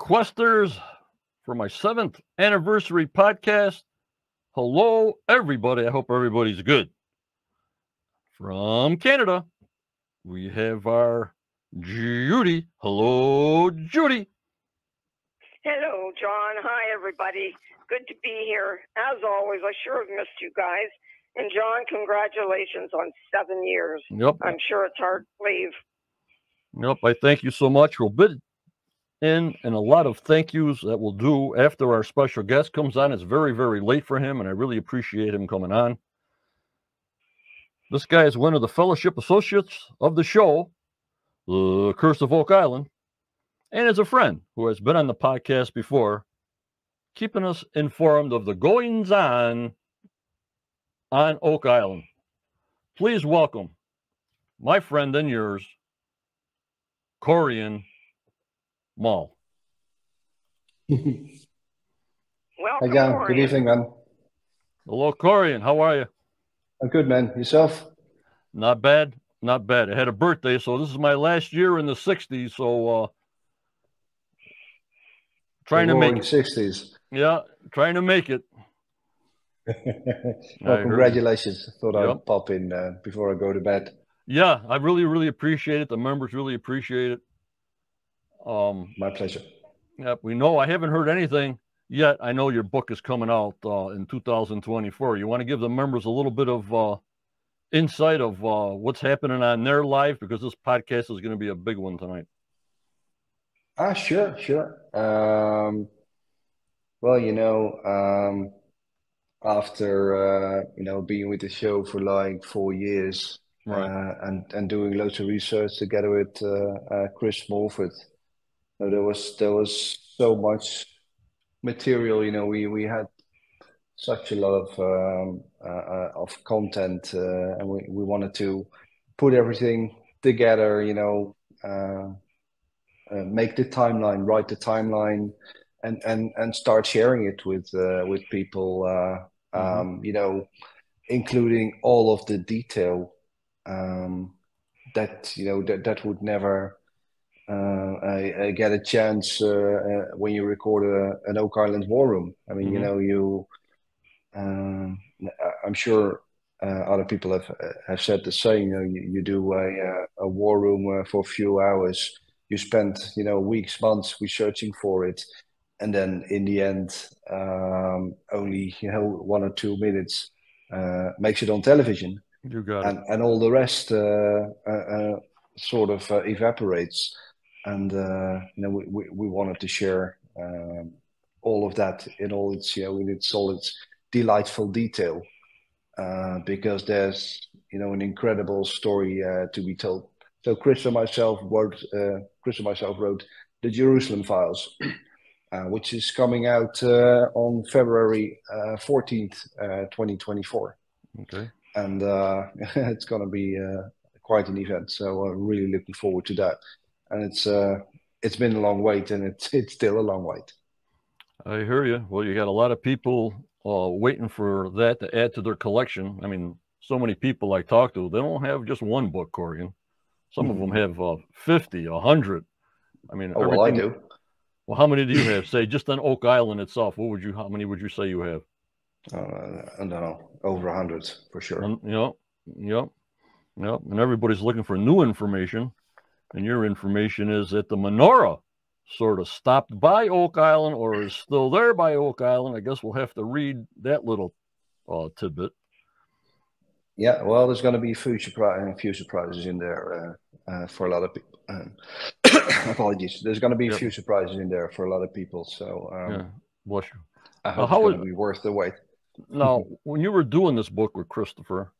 Questers for my 7th anniversary podcast. Hello, everybody. I hope everybody's good. From Canada, we have our Judy. Hello, Judy. Hello, John. Hi, everybody. Good to be here. As always, I sure have missed you guys. And John, congratulations on 7 years. Yep. I'm sure it's hard to believe. Yep. I thank you so much. We'll bid in and a lot of thank yous that we'll do after our special guest comes on. It's very, very late for him, and I really appreciate him coming on. This guy is one of the Fellowship Associates of the show, The Curse of Oak Island, and is a friend who has been on the podcast before, keeping us informed of the goings-on Oak Island. Please welcome my friend and yours, Corian Mall. Welcome, Hi, John. Corian. Good evening, man. Hello, Corian. How are you? I'm good, man. Yourself? Not bad. Not bad. I had a birthday, so this is my last year in the 60s, so trying to make it. 60s. Yeah, trying to make it. Well, congratulations. I thought Yep. I'd pop in before I go to bed. Yeah, I really, really appreciate it. The members really appreciate it. My pleasure. Yeah, we know I haven't heard anything yet. I know your book is coming out in 2024. You want to give the members a little bit of insight of what's happening on their life, because this podcast is going to be a big one tonight. Sure. Well, after being with the show for like 4 years, Right. and doing loads of research together with Chris Smallford, there was so much material. We had such a lot of content, and we wanted to put everything together. Make the timeline, write the timeline, and start sharing it with people. Including all of the detail that would never get a chance when you record an Oak Island war room. I mean, I'm sure other people have said the same. You do a war room for a few hours. You spend weeks, months researching for it, and then in the end, only 1 or 2 minutes makes it on television. You got it. And all the rest sort of evaporates. And we wanted to share all of that in all its delightful detail, because there's an incredible story to be told. So Chris and myself wrote the Jerusalem Files, which is coming out on February 14th, 2024. Okay. And it's going to be quite an event. So I'm really looking forward to that. And it's been a long wait, and it's still a long wait. I hear you. Well, you got a lot of people waiting for that to add to their collection. I mean, so many people I talk to, they don't have just one book, Corian. Some of them have 50, 100. I mean, well, I do. Well, how many do you have? Say, just on Oak Island itself, how many would you say you have? I don't know, over 100 for sure. Yep. And everybody's looking for new information, and your information is that the menorah sort of stopped by Oak Island or is still there by Oak Island. I guess we'll have to read that little tidbit. Yeah, well, there's going to be a few surprises in there for a lot of people. Apologies. There's going to be a few surprises in there for a lot of people. So, bless you. I hope it's going to be worth the wait. Now, when you were doing this book with Christopher,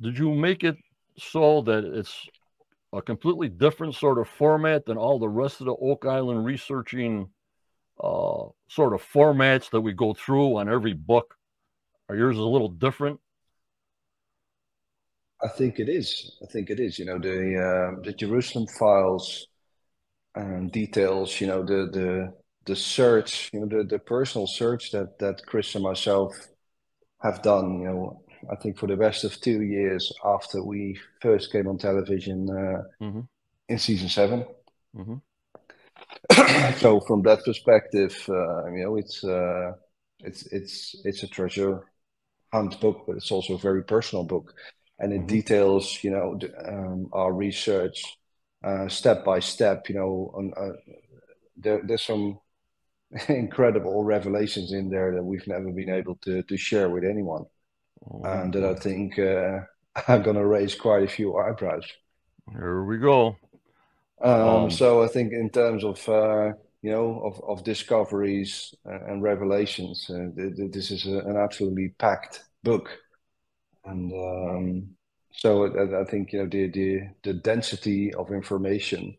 did you make it so that it's a completely different sort of format than all the rest of the Oak Island researching sort of formats that we go through on every book? Are yours a little different? I think it is. The Jerusalem Files details. The search. The personal search that Chris and myself have done. I think for the best of 2 years after we first came on television in season 7. So from that perspective, it's a treasure hunt book, but it's also a very personal book, and it details, our research step by step. There's some incredible revelations in there that we've never been able to share with anyone, and that I think are going to raise quite a few eyebrows. Here we go. So I think in terms of of discoveries and revelations, this is an absolutely packed book, and so I think the density of information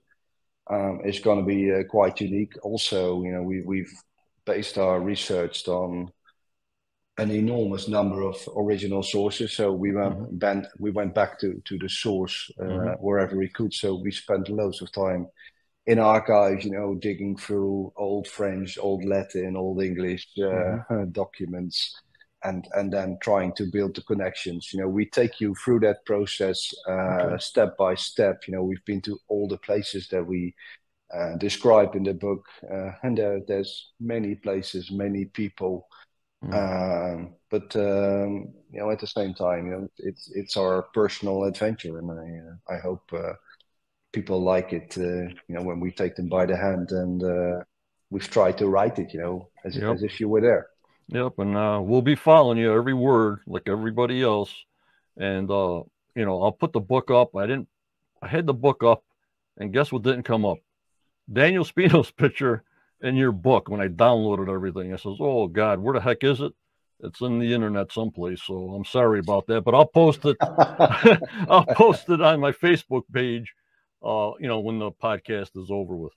is going to be quite unique. Also, we've based our research on an enormous number of original sources. So we went back to the source wherever we could. So we spent loads of time in archives, digging through old French, old Latin, old English documents, and then trying to build the connections. We take you through that process step by step. We've been to all the places that we describe in the book, and there's many places, many people. But at the same time, it's our personal adventure, and I hope people like it. When we take them by the hand and we've tried to write it, as if you were there. Yep, and we'll be following you every word, like everybody else. And I'll put the book up. I had the book up, and guess what didn't come up? Daniel Spino's picture in your book. When I downloaded everything, I says, "Oh God, where the heck is it?" It's in the internet someplace. So I'm sorry about that, but I'll post it. I'll post it on my Facebook page. When the podcast is over with.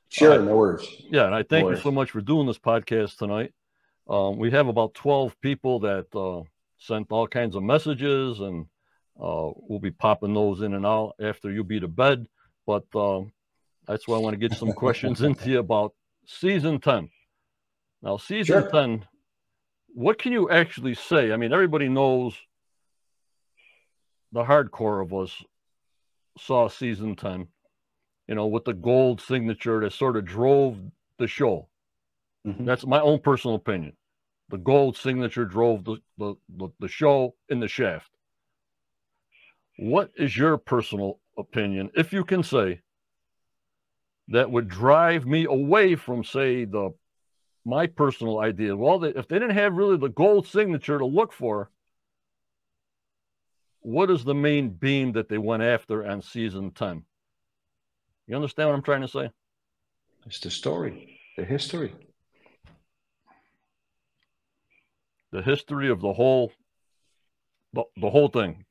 Sure, no worries. Yeah, and I thank you so much for doing this podcast tonight. We have about 12 people that sent all kinds of messages, and we'll be popping those in and out after you be to bed. But that's why I want to get some questions into you about season 10. Now, season 10, what can you actually say? I mean, everybody knows, the hardcore of us saw season 10, with the gold signature that sort of drove the show. That's my own personal opinion. The gold signature drove the show in the shaft. What is your personal opinion, if you can say, that would drive me away from, say, my personal idea? Well, if they didn't have really the gold signature to look for, what is the main beam that they went after on season 10? You understand what I'm trying to say? It's the story, the history. The history of the whole thing.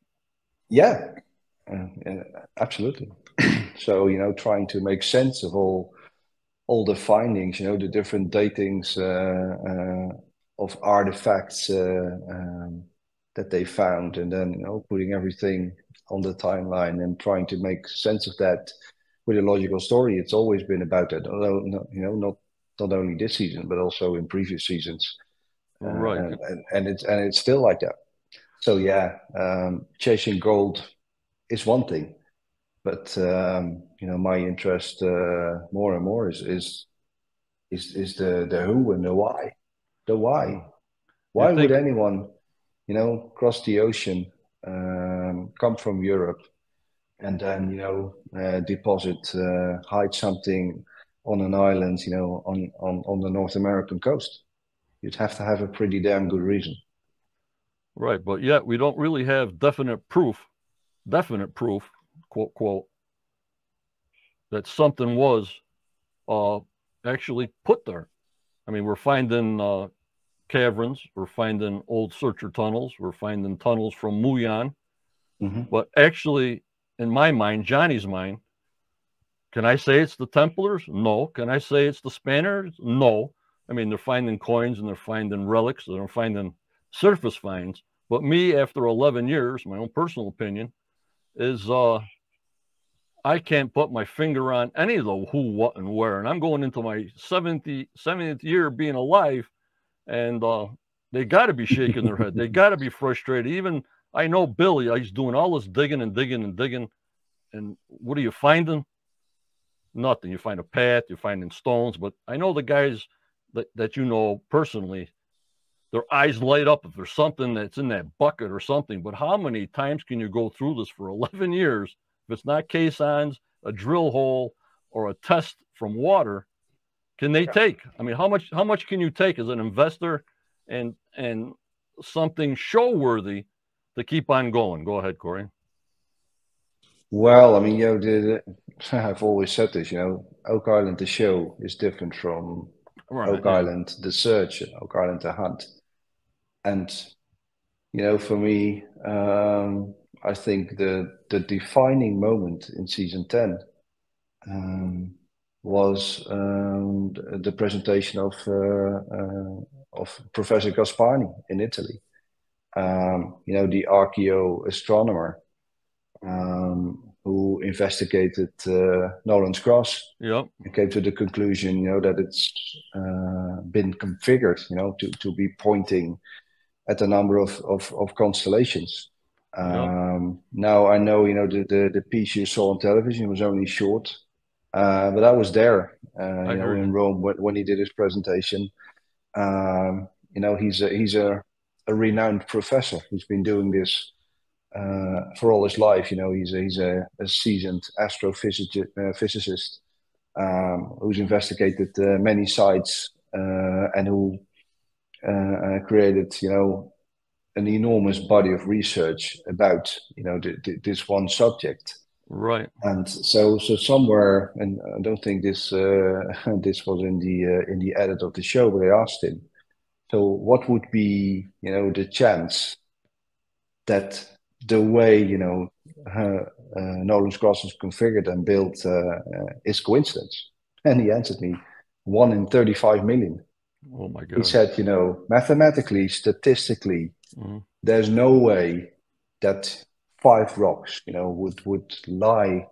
Yeah, absolutely. So, trying to make sense of all the findings, the different datings of artifacts that they found, and then putting everything on the timeline and trying to make sense of that with a logical story. It's always been about that, although not only this season but also in previous seasons. Right. And it's still like that. So chasing gold is one thing, but my interest more and more is the who and the why. The why. Why would anyone cross the ocean, come from Europe, and then deposit, hide something on an island, on the North American coast? You'd have to have a pretty damn good reason. Right, but yet we don't really have definite proof, quote, quote, that something was actually put there. I mean, we're finding caverns, we're finding old searcher tunnels, we're finding tunnels from Muyan. But actually, in my mind, Johnny's mind, can I say it's the Templars? No. Can I say it's the Spaniards? No. I mean, they're finding coins and they're finding relics, they're finding surface finds. But me, after 11 years, my own personal opinion is I can't put my finger on any of the who, what, and where. And I'm going into my 70th year being alive, and they got to be shaking their head. They got to be frustrated. Even I know Billy, he's doing all this digging and digging and digging. And what are you finding? nothing. You find a path, you find in stones. But I know the guys that you know personally, their eyes light up if there's something that's in that bucket or something. But how many times can you go through this for 11 years if it's not caissons, a drill hole, or a test from water? Can they take? I mean, how much can you take as an investor and something show worthy to keep on going? Go ahead, Corey. Well, I mean, I've always said this, Oak Island, the show, is different from Oak Island, the search, Oak Island, the hunt. And, for me, I think the defining moment in season 10 was the presentation of Professor Gaspani in Italy. The archaeo astronomer who investigated Nolan's Cross. Yep. And came to the conclusion, that it's been configured, to be pointing at a number of constellations. Now I know, the piece you saw on television was only short, but I was there, in Rome when he did his presentation. He's a renowned professor. He's been doing this for all his life. He's a seasoned astrophysicist who's investigated many sites and who created, an enormous body of research about, this one subject. Right. And so somewhere, and I don't think this this was in the edit of the show, but I asked him, so what would be, the chance that the way, Nolan's Cross is configured and built is coincidence? And he answered me, 1 in 35 million. Oh my God. He said, mathematically, statistically, there's no way that 5 rocks, would lie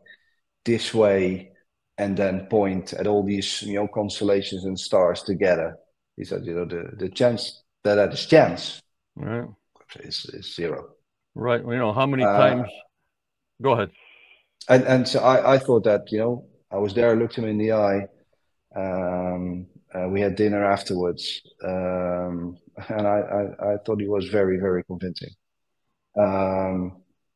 this way and then point at all these, constellations and stars together. He said, the chance that is chance, right, is 0. Right. Well, how many times? Go ahead. And so I thought that, I was there, I looked him in the eye. We had dinner afterwards, and I thought he was very, very convincing.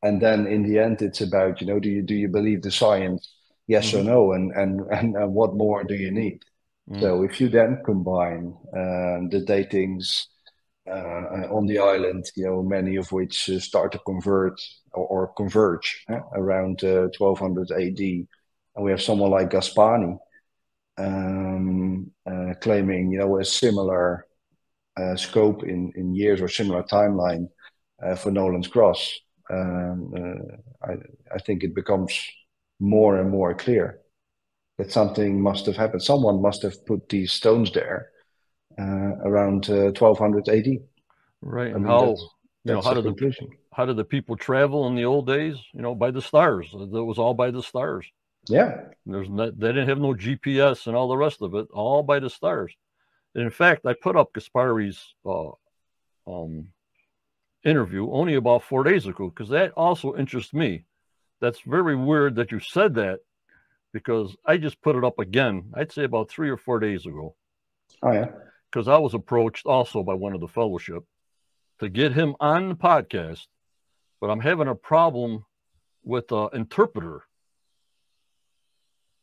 And then in the end, it's about, do you believe the science? Yes or no? And what more do you need? So if you then combine the datings on the island, many of which start to convert or converge around 1200 AD, and we have someone like Gaspani claiming, a similar scope in years or similar timeline for Nolan's Cross. I think it becomes more and more clear that something must have happened. Someone must have put these stones there around 1200 AD. Right. And how did the people travel in the old days? By the stars. It was all by the stars. Yeah. They didn't have no GPS and all the rest of it, all by the stars. And in fact, I put up Gaspari's interview only about 4 days ago, because that also interests me. That's very weird that you said that, because I just put it up again, I'd say about 3 or 4 days ago. Oh, yeah. Because I was approached also by one of the fellowship to get him on the podcast, but I'm having a problem with an interpreter.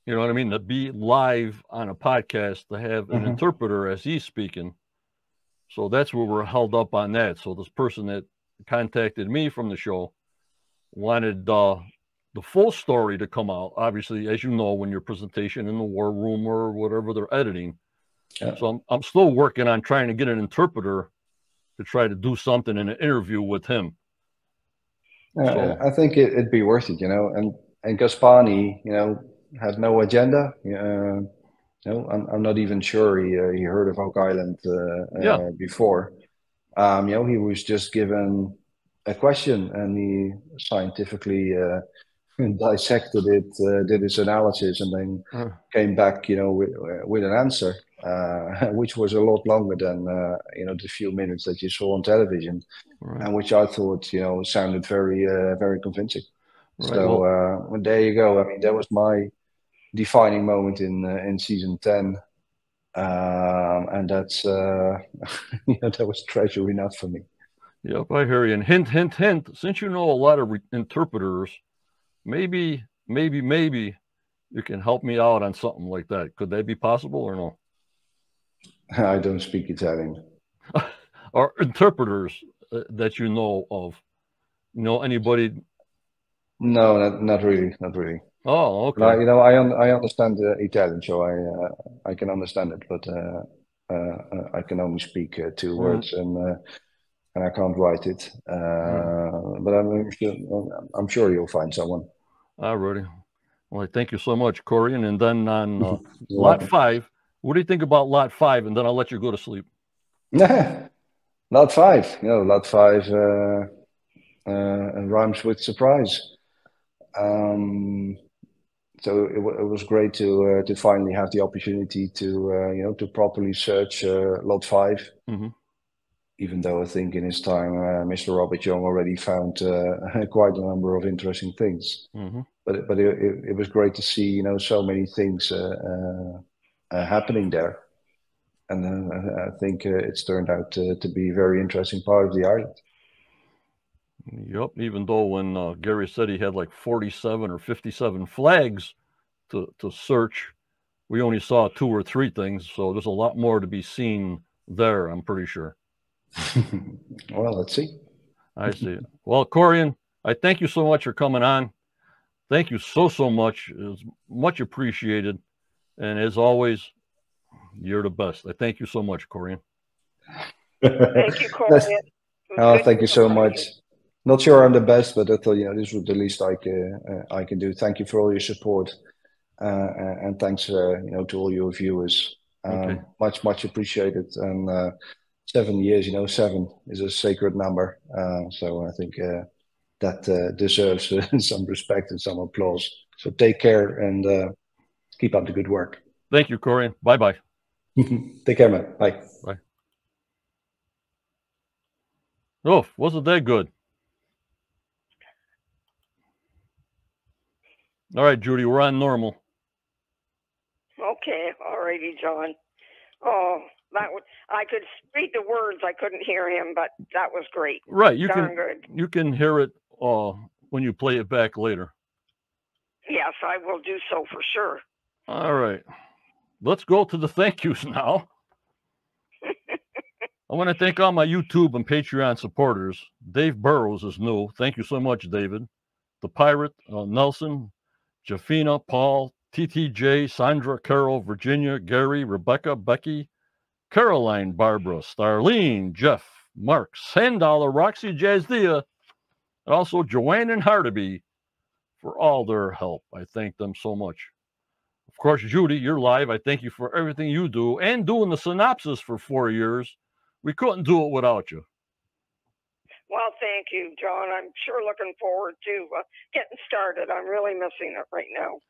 You know what I mean? To be live on a podcast, to have an interpreter as he's speaking. So that's where we're held up on that. So this person that contacted me from the show wanted the full story to come out. Obviously, as you know, when your presentation in the war room or whatever they're editing. Yeah. So I'm still working on trying to get an interpreter to try to do something in an interview with him. So, I think it'd be worth it, and Gaspani, has no agenda. I'm not even sure he heard of Oak Island before. He was just given a question and he scientifically dissected it, did his analysis, and then came back, with an answer, which was a lot longer than the few minutes that you saw on television, and which I thought sounded very very convincing. Right. So there you go. I mean, that was my defining moment in season 10. And that's that was treasure enough for me. Yep, I hear you. And hint, hint, hint. Since you know a lot of interpreters, maybe you can help me out on something like that. Could that be possible or no? I don't speak Italian. Or interpreters that you know of? Know anybody? No, not really, not really. Oh, okay. I understand Italian, so I can understand it, but I can only speak 2 words, and I can't write it. But I'm sure you'll find someone. Alrighty. Well, thank you so much, Corian. And then on lot welcome. 5, what do you think about lot 5? And then I'll let you go to sleep. Lot 5. Lot 5 rhymes with surprise. So it was great to finally have the opportunity to to properly search lot 5. Mm-hmm. Even though I think in his time, Mr. Robert Young already found quite a number of interesting things. Mm-hmm. But it was great to see so many things happening there, and I think it's turned out to be a very interesting part of the island. Yep. Even though when Gary said he had like 47 or 57 flags to search, we only saw 2 or 3 things. So there's a lot more to be seen there, I'm pretty sure. Well, let's see. I see. Well, Corian, I thank you so much for coming on. Thank you so much. It's much appreciated. And as always, you're the best. I thank you so much, Corian. Thank you, Corian. Oh, thank you so much. Not sure I'm the best, but I thought this was the least I can do. Thank you for all your support, and thanks to all your viewers. Okay. Much appreciated. And 7 years, 7 is a sacred number. So I think that deserves some respect and some applause. So take care and keep up the good work. Thank you, Corian. Bye-bye. Take care, man. Bye. Bye. Oh, wasn't that good? All right, Judy, we're on normal. Okay, all righty, John. Oh, I could read the words. I couldn't hear him, but that was great. Right, good. You can hear it when you play it back later. Yes, I will do so for sure. All right, let's go to the thank yous now. I want to thank all my YouTube and Patreon supporters. Dave Burrows is new. Thank you so much, David. The Pirate, Nelson, Jafina, Paul, TTJ, Sandra, Carol, Virginia, Gary, Rebecca, Becky, Caroline, Barbara, Starlene, Jeff, Mark, $10, Roxy, Jazdia, and also Joanne and Hardeby for all their help. I thank them so much. Of course, Judy, you're live. I thank you for everything you do and doing the synopsis for 4 years. We couldn't do it without you. Well, thank you, John. I'm sure looking forward to getting started. I'm really missing it right now.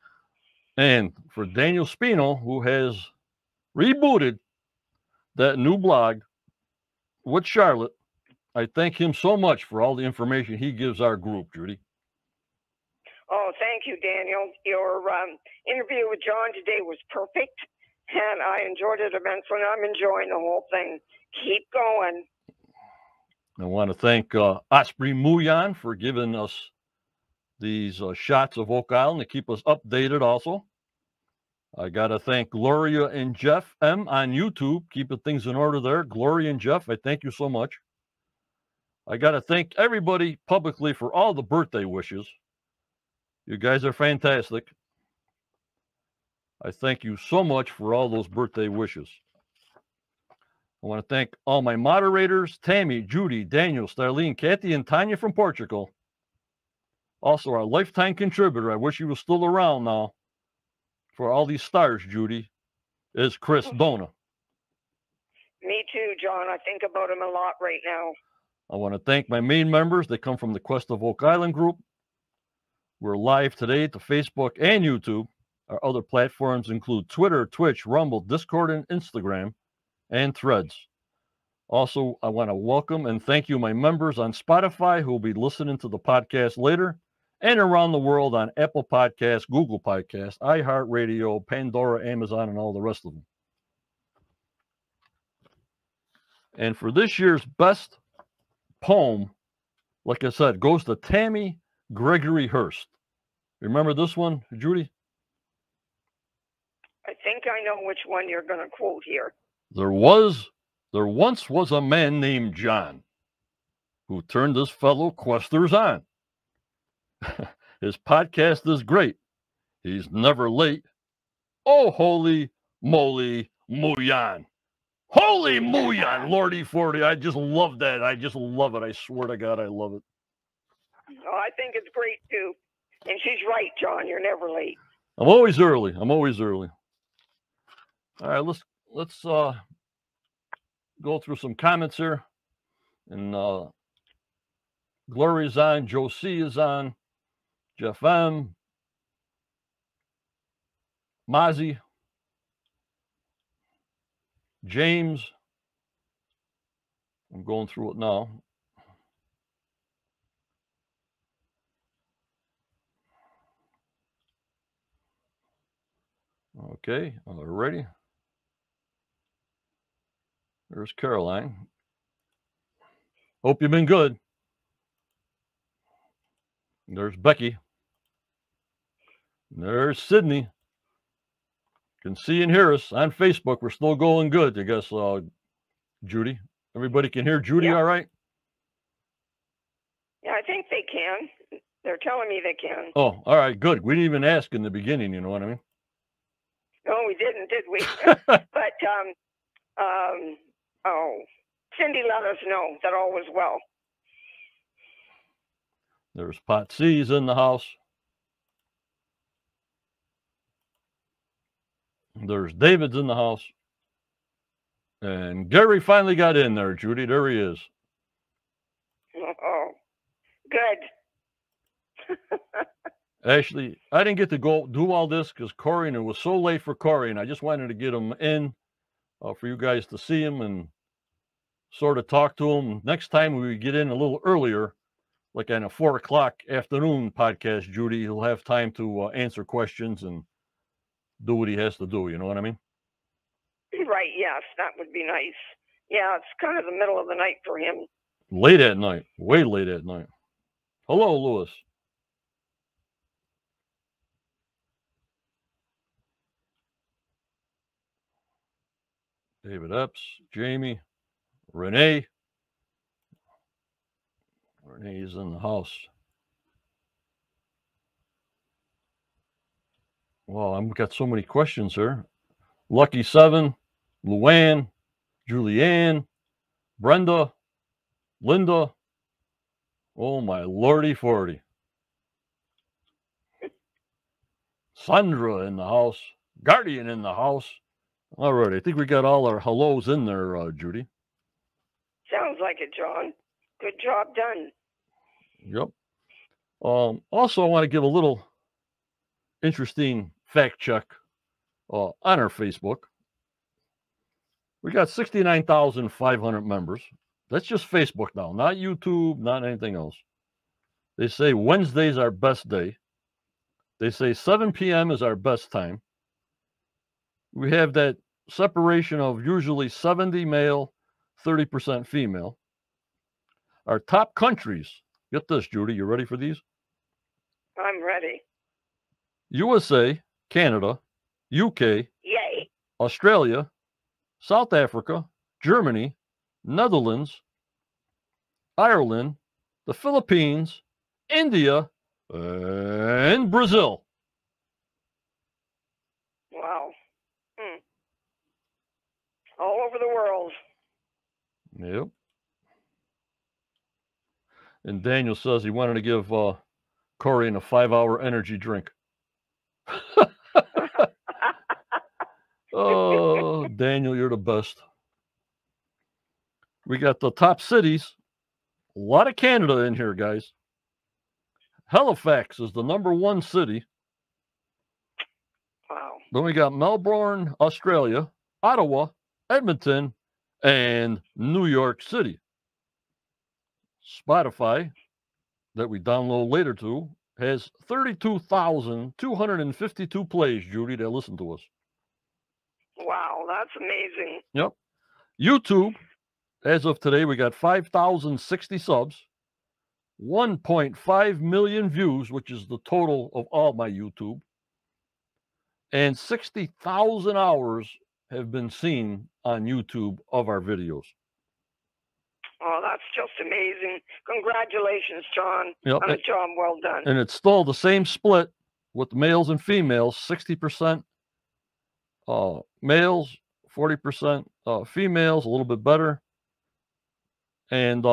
And for Daniel Spino, who has rebooted that new blog with Charlotte, I thank him so much for all the information he gives our group, Judy. Oh, thank you, Daniel. Your interview with John today was perfect, and I enjoyed it immensely. I'm enjoying the whole thing. Keep going. I want to thank Osprey Muyan for giving us these shots of Oak Island to keep us updated also. I got to thank Gloria and Jeff M on YouTube, keeping things in order there. Gloria and Jeff, I thank you so much. I got to thank everybody publicly for all the birthday wishes. You guys are fantastic. I thank you so much for all those birthday wishes. I want to thank all my moderators, Tammy, Judy, Daniel, Starlene, Kathy, and Tanya from Portugal. Also, our lifetime contributor, I wish he was still around now, for all these stars, Judy, is Chris Dona. Me too, John. I think about him a lot right now. I want to thank my main members. They come from the Quest of Oak Island group. We're live today to Facebook and YouTube. Our other platforms include Twitter, Twitch, Rumble, Discord, and Instagram, and Threads. Also, I want to welcome and thank you, my members on Spotify, who will be listening to the podcast later, and around the world on Apple Podcasts, Google Podcasts, iHeartRadio, Pandora, Amazon, and all the rest of them. And for this year's best poem, like I said, goes to Tammy Gregory Hurst. Remember this one, Judy? I think I know which one you're going to quote here. There once was a man named John who turned his fellow questers on. His podcast is great. He's never late. Oh, holy moly, Muyan. Holy Muyan, Lordy 40. I just love that. I just love it. I swear to God, I love it. Oh, I think it's great, too. And she's right, John. You're never late. I'm always early. All right, let's go through some comments here. And Gloria's on, Joe C is on, Jeff M, Mozzie, James. I'm going through it now. Okay, all righty. There's Caroline. Hope you've been good. There's Becky. There's Sydney. Can see and hear us on Facebook. We're still going good, I guess, Judy. Everybody can hear Judy all right? Yeah, I think they can. They're telling me they can. Oh, all right, good. We didn't even ask in the beginning, you know what I mean? No, we didn't, did we? But, Cindy let us know that all was well. There's Pot C's in the house. There's David's in the house. And Gary finally got in there, Judy. There he is. Oh, good. Actually, I didn't get to go do all this because Corey, and it was so late for Corey, and I just wanted to get him in for you guys to see him and sort of talk to him. Next time we get in a little earlier, like on a 4 o'clock afternoon podcast, Judy, he'll have time to answer questions and do what he has to do. You know what I mean? Right. Yes, that would be nice. Yeah, it's kind of the middle of the night for him. Late at night. Way late at night. Hello, Lewis. David Epps, Jamie, Renee. Renee's in the house. Well, I've got so many questions here. Lucky 7, Luann, Julianne, Brenda, Linda. Oh, my lordy 40. Sandra in the house. Guardian in the house. All right, I think we got all our hellos in there, Judy. Sounds like it, John. Good job done. Yep. Also, I want to give a little interesting fact check on our Facebook. We got 69,500 members. That's just Facebook now, not YouTube, not anything else. They say Wednesday's our best day. They say 7 p.m. is our best time. We have that separation of usually 70 male, 30% female. Our top countries, get this, Judy, you ready for these? I'm ready. USA, Canada, UK, Yay. Australia, South Africa, Germany, Netherlands, Ireland, the Philippines, India, and Brazil. Wow. All over the world. Yep. And Daniel says he wanted to give Corey a 5-hour energy drink. Oh, Daniel, you're the best. We got the top cities. A lot of Canada in here, guys. Halifax is the #1 city. Wow. Then we got Melbourne, Australia, Ottawa, Edmonton, and New York City. Spotify, that we download later too, has 32,252 plays, Judy, that listen to us. Wow, that's amazing. Yep. YouTube, as of today, we got 5,060 subs, 1.5 million views, which is the total of all my YouTube, and 60,000 hours have been seen on YouTube of our videos. Oh, that's just amazing. Congratulations, John, Yep. on a job well done. And it's still the same split with males and females, 60% males, 40% females, a little bit better. And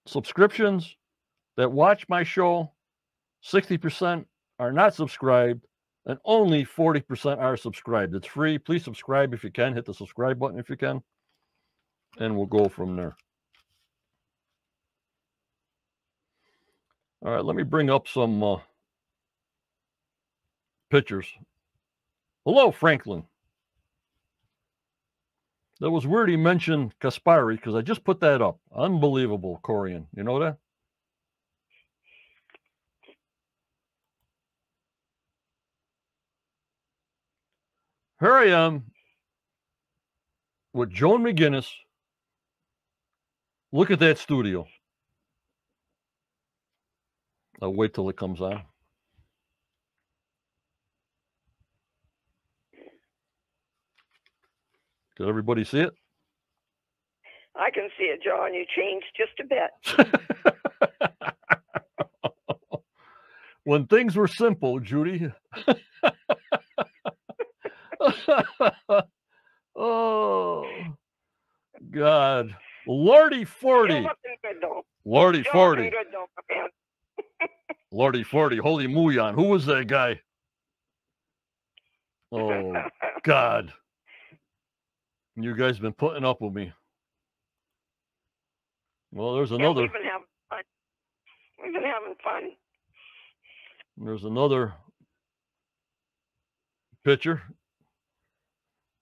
subscriptions that watch my show, 60% are not subscribed, and only 40% are subscribed. It's free. Please subscribe if you can. Hit the subscribe button if you can. And we'll go from there. All right, let me bring up some pictures. Hello, Franklin. That was weird he mentioned Kaspari because I just put that up. Unbelievable, Corian. You know that? Here I am with Joan McGinnis. Look at that studio. I'll wait till it comes on. Did everybody see it? I can see it, John. You changed just a bit. When things were simple, Judy. Oh, God. Lordy 40. You're looking good, though. Lordy You're 40. looking good, though, man. Lordy 40. Holy Muyan. Who was that guy? Oh, God. You guys been putting up with me. Well, there's another. Yeah, we've been having fun. We've been having fun. There's another picture.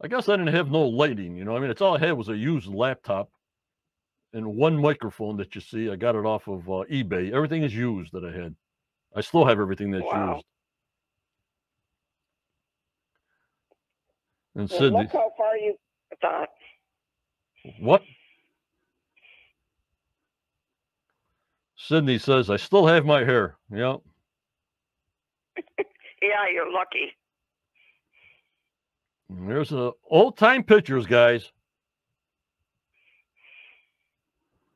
I guess I didn't have no lighting, you know. I mean, it's all I had was a used laptop and one microphone that you see. I got it off of eBay. Everything is used that I had. I still have everything that's used. And Well, Sydney. look how far you thought. What? Sydney says, I still have my hair. Yeah. Yeah, you're lucky. And there's old-time pictures, guys.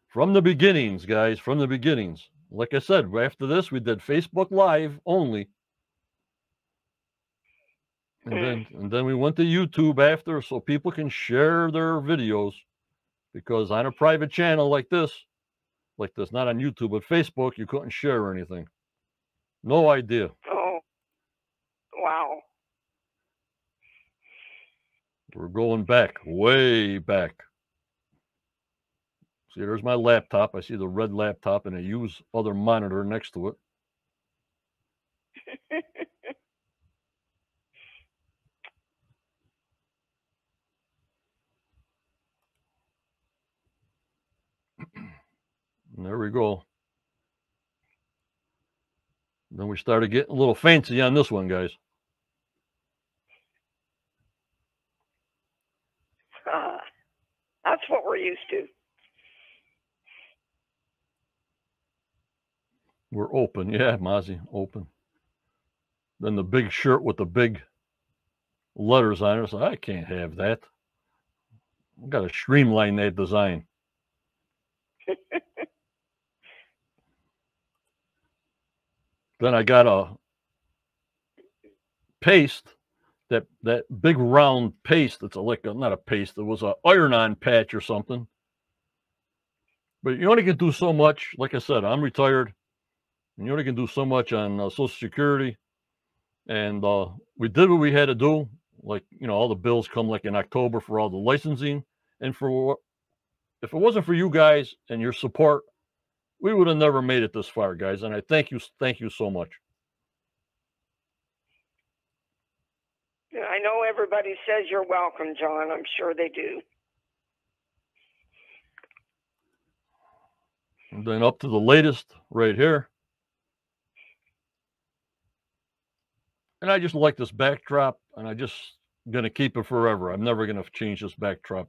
From the beginnings, guys. From the beginnings. Like I said, after this, we did Facebook Live only. And then we went to YouTube after so people can share their videos. Because on a private channel like this, not on YouTube, but Facebook, you couldn't share anything. No idea. Oh, wow. We're going back, way back. See, there's my laptop. I see the red laptop and a used other monitor next to it. And there we go. Then we started getting a little fancy on this one, guys. That's what we're used to. We're open. Yeah, Mozzie, open. Then the big shirt with the big letters on it. So I can't have that. I've got to streamline that design. Then I got a paste, that big round paste. It's not a paste. It was an iron-on patch or something. But you only can do so much. Like I said, I'm retired. And you only can do so much on Social Security. And we did what we had to do. Like, you know, all the bills come like in October for all the licensing. And if it wasn't for you guys and your support, we would have never made it this far, guys. And I thank you so much. I know everybody says you're welcome, John. I'm sure they do. And then up to the latest right here. And I just like this backdrop, and I just going to keep it forever. I'm never going to change this backdrop.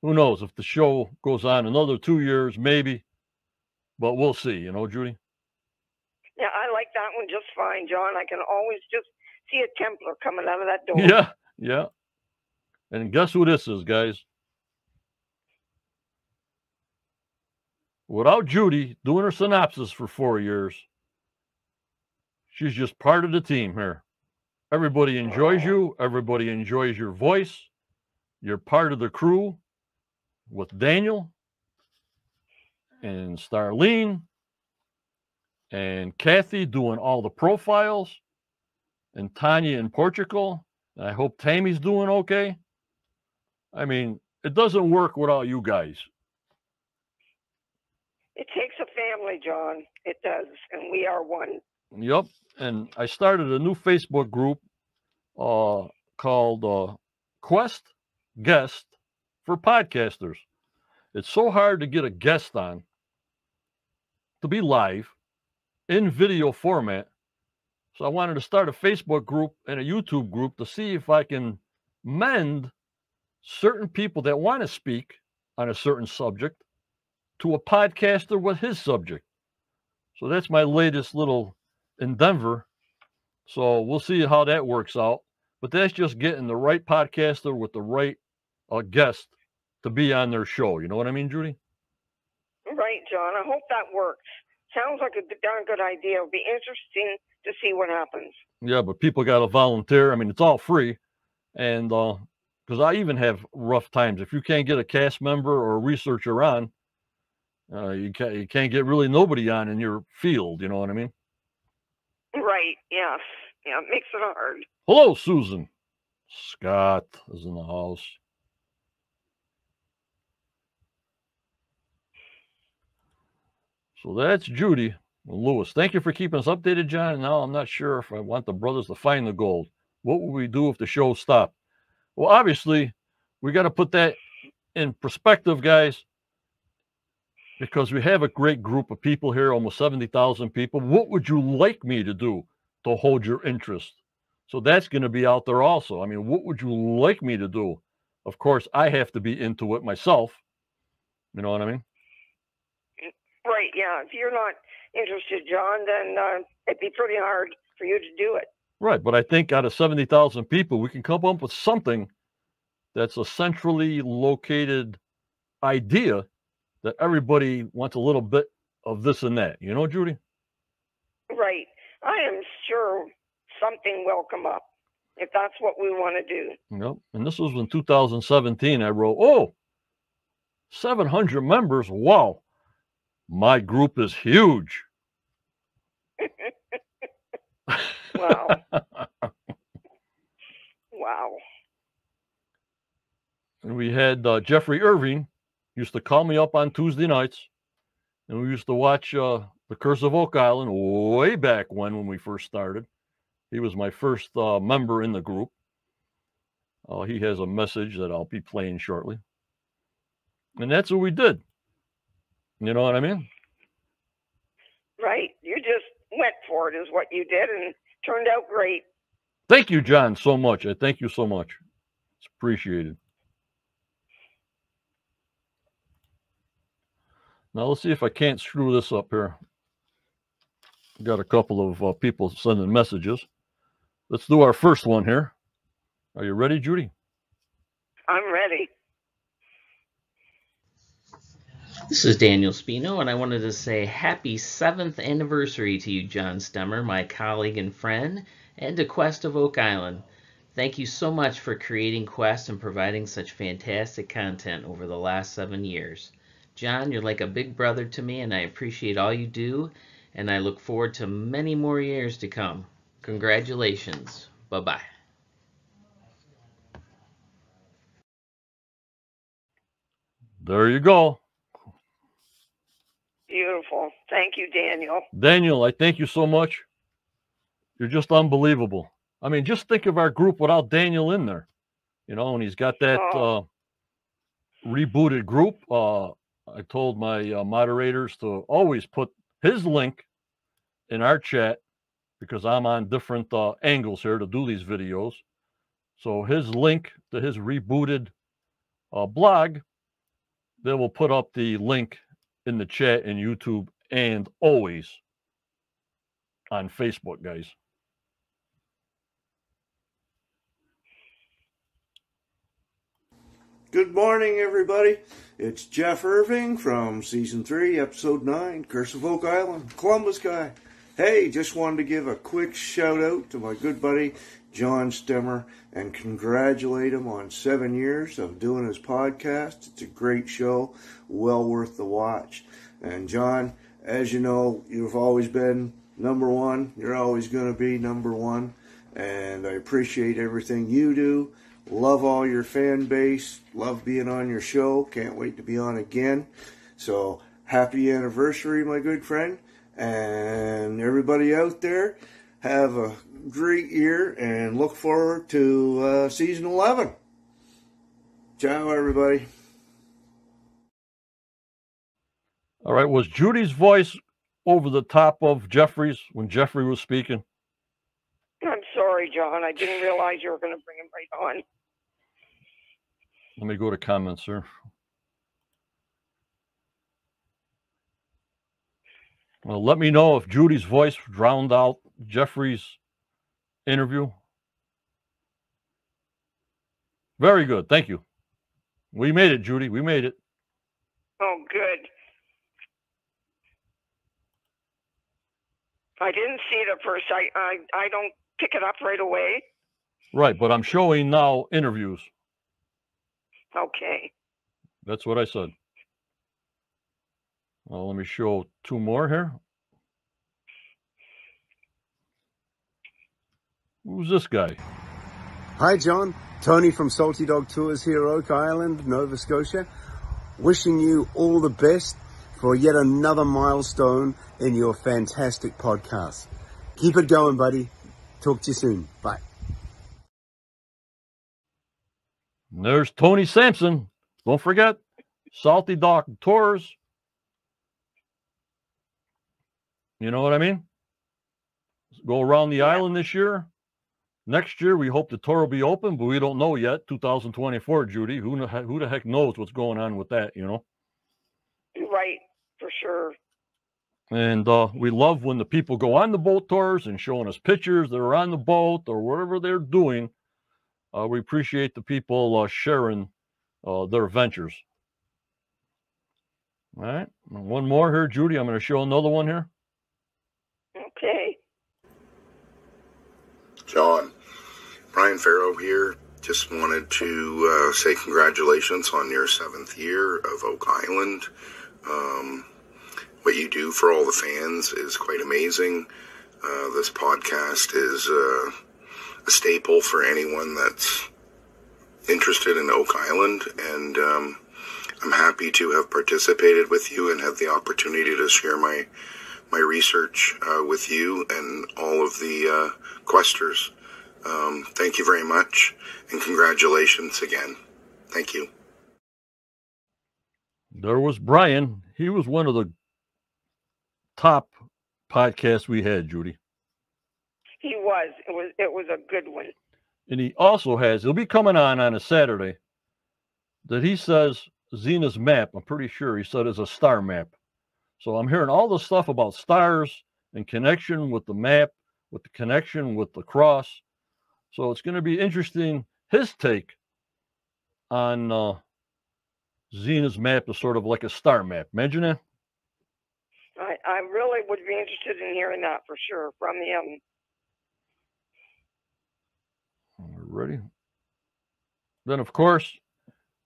Who knows if the show goes on another 2 years, maybe, but we'll see, you know, Judy? Yeah, I like that one just fine, John. I can always just see a Templar coming out of that door. Yeah, yeah. And guess who this is, guys? Without Judy doing her synopsis for 4 years, she's just part of the team here. Everybody enjoys you. Everybody enjoys your voice. You're part of the crew with Daniel and Starlene and Kathy doing all the profiles, and Tanya in Portugal. And I hope Tammy's doing okay. I mean, it doesn't work without you guys. It takes a family, John. It does, and we are one. Yep. And I started a new Facebook group called Quest Guest for Podcasters. It's so hard to get a guest on to be live in video format. So I wanted to start a Facebook group and a YouTube group to see if I can mend certain people that want to speak on a certain subject to a podcaster with his subject. So that's my latest little endeavor. So we'll see how that works out. But that's just getting the right podcaster with the right guest to be on their show. You know what I mean, Judy? Right, John. I hope that works. Sounds like a darn good idea. It'll be interesting to see what happens. Yeah, but people got to volunteer. I mean, it's all free. And because I even have rough times. If you can't get a cast member or a researcher on, you can't get really nobody on in your field. You know what I mean? Right. Yes. Yeah. It makes it hard. Hello, Susan. Scott is in the house. So that's Judy and Lewis. Thank you for keeping us updated, John. Now I'm not sure if I want the brothers to find the gold. What would we do if the show stopped? Well, obviously, we got to put that in perspective, guys, because we have a great group of people here, almost 70,000 people. What would you like me to do to hold your interest? So that's going to be out there also. I mean, what would you like me to do? Of course, I have to be into it myself. You know what I mean? Right, yeah. If you're not interested, John, then it'd be pretty hard for you to do it. Right, but I think out of 70,000 people, we can come up with something that's a centrally located idea that everybody wants a little bit of this and that. You know, Judy? Right. I am sure something will come up if that's what we want to do. Yep. And this was in 2017. I wrote, 700 members. Wow. My group is huge. Wow. Wow. And we had Jeffrey Irving used to call me up on Tuesday nights, and we used to watch The Curse of Oak Island way back when we first started. He was my first member in the group. He has a message that I'll be playing shortly. And that's what we did. You know what I mean? Right. You just went for it is what you did, and turned out great. Thank you, John, so much. I thank you so much. It's appreciated. Now, let's see if I can't screw this up here. Got a couple of people sending messages. Let's do our first one here. Are you ready, Judy? I'm ready. This is Daniel Spino, and I wanted to say happy 7th anniversary to you, John Stemmer, my colleague and friend, and to Quest of Oak Island. Thank you so much for creating Quest and providing such fantastic content over the last 7 years. John, you're like a big brother to me, and I appreciate all you do, and I look forward to many more years to come. Congratulations. Bye-bye. There you go. Beautiful. Thank you, Daniel. Daniel, I thank you so much. You're just unbelievable. I mean, just think of our group without Daniel in there. You know, and he's got that rebooted group. I told my moderators to always put his link in our chat, because I'm on different angles here to do these videos. So his link to his rebooted blog, they will put up the link in the chat in YouTube and always on Facebook, guys. Good morning, everybody. It's Jeff Irving from Season 3, Episode 9, Curse of Oak Island, Columbus guy. Hey, just wanted to give a quick shout out to my good buddy, John Stemmer, and congratulate him on 7 years of doing his podcast. It's a great show, well worth the watch. And John, as you know, you've always been number one. You're always going to be number one. And I appreciate everything you do. Love all your fan base. Love being on your show. Can't wait to be on again. So happy anniversary, my good friend. And everybody out there, have a great year and look forward to season 11. Ciao, everybody. All right. Was Judy's voice over the top of Jeffrey's when Jeffrey was speaking? I'm sorry, John. I didn't realize you were going to bring him right on. Let me go to comments, sir. Well, let me know if Judy's voice drowned out Jeffrey's interview. Very good. Thank you. We made it, Judy. We made it. Oh, good. I didn't see it at first. I don't pick it up right away. Right, but I'm showing now interviews. Okay. That's what I said. Well, let me show two more here. Who's this guy? Hi, John. Tony from Salty Dog Tours here, Oak Island, Nova Scotia. Wishing you all the best for yet another milestone in your fantastic podcast. Keep it going, buddy. Talk to you soon. Bye. And there's Tony Sampson. Don't forget, Salty Dog Tours. You know what I mean? Go around the island this year. Next year, we hope the tour will be open, but we don't know yet. 2024, Judy. Who the heck knows what's going on with that, you know? Right, for sure. And we love when the people go on the boat tours and showing us pictures that are on the boat or whatever they're doing. We appreciate the people sharing their adventures. All right. One more here, Judy. I'm going to show another one here. Okay. John, Brian Farrow here. Just wanted to say congratulations on your 7th year of Oak Island. What you do for all the fans is quite amazing. This podcast is a staple for anyone that's interested in Oak Island, and I'm happy to have participated with you and have the opportunity to share my research with you and all of the questers. Thank you very much, and congratulations again. Thank you. There was Brian. He was one of the top podcasts we had, Judy. He was. It was a good one. And he also has, he'll be coming on a Saturday, that he says Zena's map, I'm pretty sure he said is a star map. So I'm hearing all the stuff about stars and connection with the map, with the connection with the cross. So it's going to be interesting, his take on Zena's map is sort of like a star map. Imagine that. I really would be interested in hearing that for sure from him. Ready? Then, of course,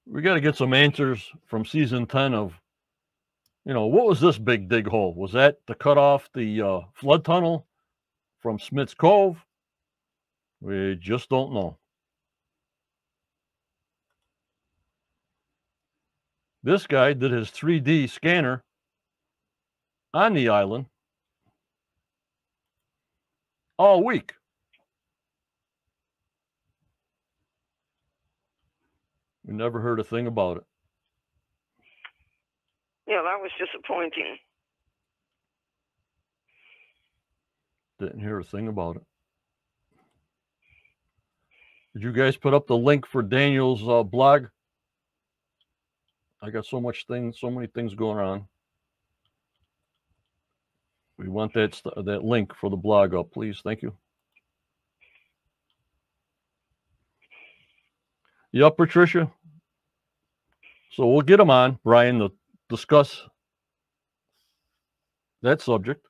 we got to get some answers from season 10 of, you know, what was this big dig hole? Was that to cut off the flood tunnel from Smith's Cove? We just don't know. This guy did his 3D scanner on the island all week. We never heard a thing about it. Yeah, that was disappointing. Didn't hear a thing about it. Did you guys put up the link for Daniel's blog? I got so many things going on. We want that link for the blog up, please. Thank you. Yep, Patricia. So we'll get him on, Brian, to discuss that subject.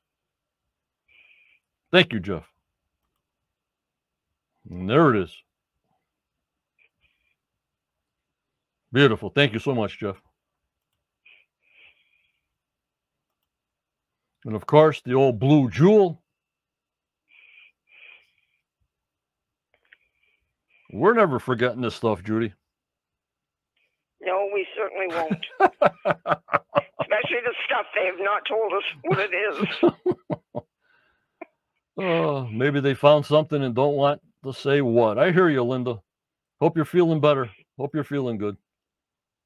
Thank you, Jeff. And there it is. Beautiful. Thank you so much, Jeff. And of course, the old blue jewel. We're never forgetting this stuff, Judy. No, we certainly won't. Especially the stuff they have not told us what it is. Maybe they found something and don't want to say what. I hear you, Linda. Hope you're feeling better. Hope you're feeling good.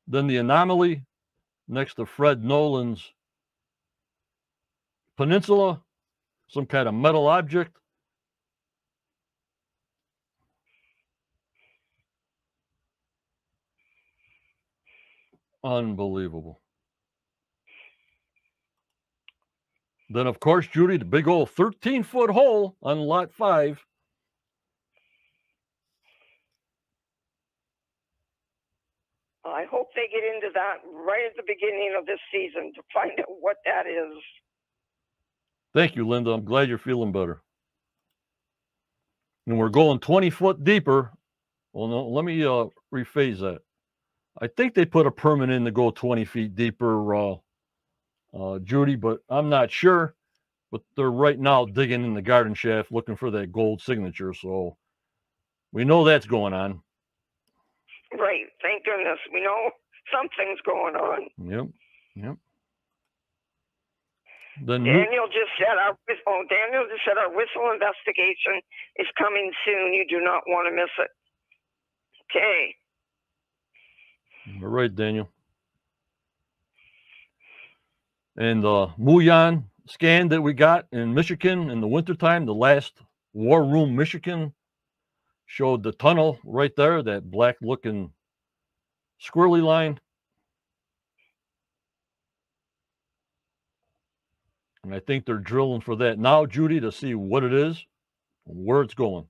Then the anomaly next to Fred Nolan's peninsula, some kind of metal object. Unbelievable. Then, of course, Judy, the big old 13-foot hole on Lot 5. I hope they get into that right at the beginning of this season to find out what that is. Thank you, Linda. I'm glad you're feeling better. And we're going 20 foot deeper. Well, no, let me rephrase that. I think they put a permit in to go 20 feet deeper, Judy, but I'm not sure. But they're right now digging in the garden shaft looking for that gold signature. So we know that's going on. Right. Thank goodness. We know something's going on. Yep. Then Daniel just said our whistle investigation is coming soon. You do not want to miss it. Okay. All right, Daniel. And the Muyan scan that we got in Michigan in the wintertime, the last War Room Michigan, showed the tunnel right there, that black-looking squirrely line. And I think they're drilling for that now, Judy, to see what it is, where it's going.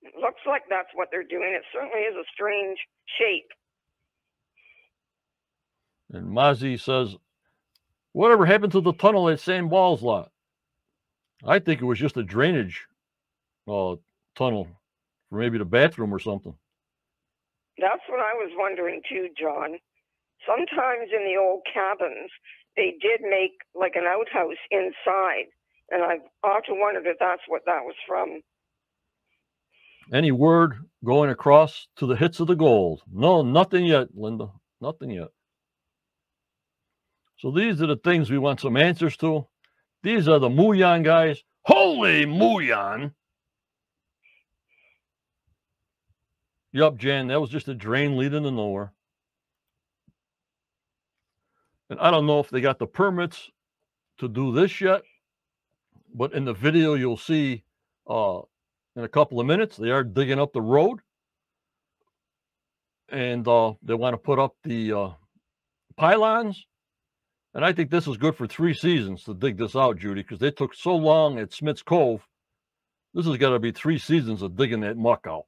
It looks like that's what they're doing. It certainly is a strange shape. And Mozzie says, whatever happened to the tunnel at St. Paul's lot? I think it was just a drainage tunnel for maybe the bathroom or something. That's what I was wondering too, John. Sometimes in the old cabins, they did make like an outhouse inside. And I've often wondered if that's what that was from. Any word going across to the hits of the gold? No, nothing yet, Linda. Nothing yet. So these are the things we want some answers to. These are the Muyan guys. Holy Muyan! Yup, Jan, that was just a drain leading to nowhere. And I don't know if they got the permits to do this yet, but in the video you'll see in a couple of minutes, they are digging up the road. And they want to put up the pylons. And I think this is good for 3 seasons to dig this out, Judy, because they took so long at Smith's Cove. This has got to be 3 seasons of digging that muck out.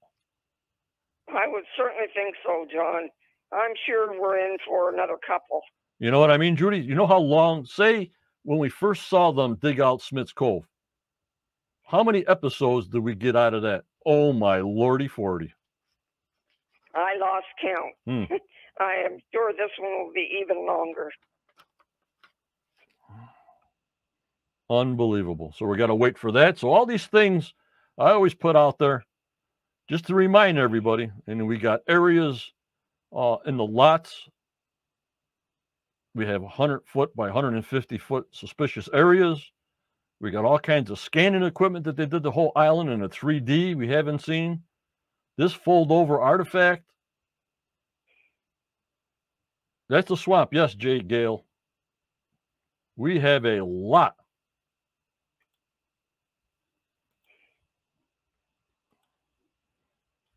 I would certainly think so, John. I'm sure we're in for another couple. You know what I mean, Judy? You know how long, say, when we first saw them dig out Smith's Cove, how many episodes did we get out of that? Oh, my lordy 40. I lost count. I am sure this one will be even longer. Unbelievable. So we got to wait for that. So all these things I always put out there just to remind everybody. And we got areas in the lots. We have 100-foot by 150-foot suspicious areas. We got all kinds of scanning equipment that they did the whole island in a 3D we haven't seen. This fold-over artifact. That's the swamp. Yes, Jay Gale. We have a lot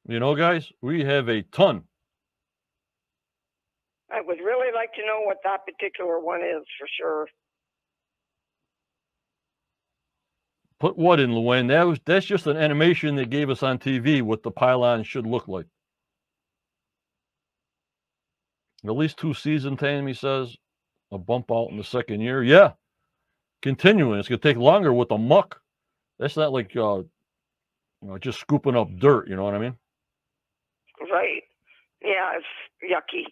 You know, guys, we have a ton. I would really like to know what that particular one is for sure. Put what in, Luann? That's just an animation they gave us on TV what the pylon should look like. At least 2 seasons, Tammy says. A bump out in the second year. Yeah. Continuing. It's going to take longer with the muck. That's not like just scooping up dirt. You know what I mean? Right. Yeah, it's yucky.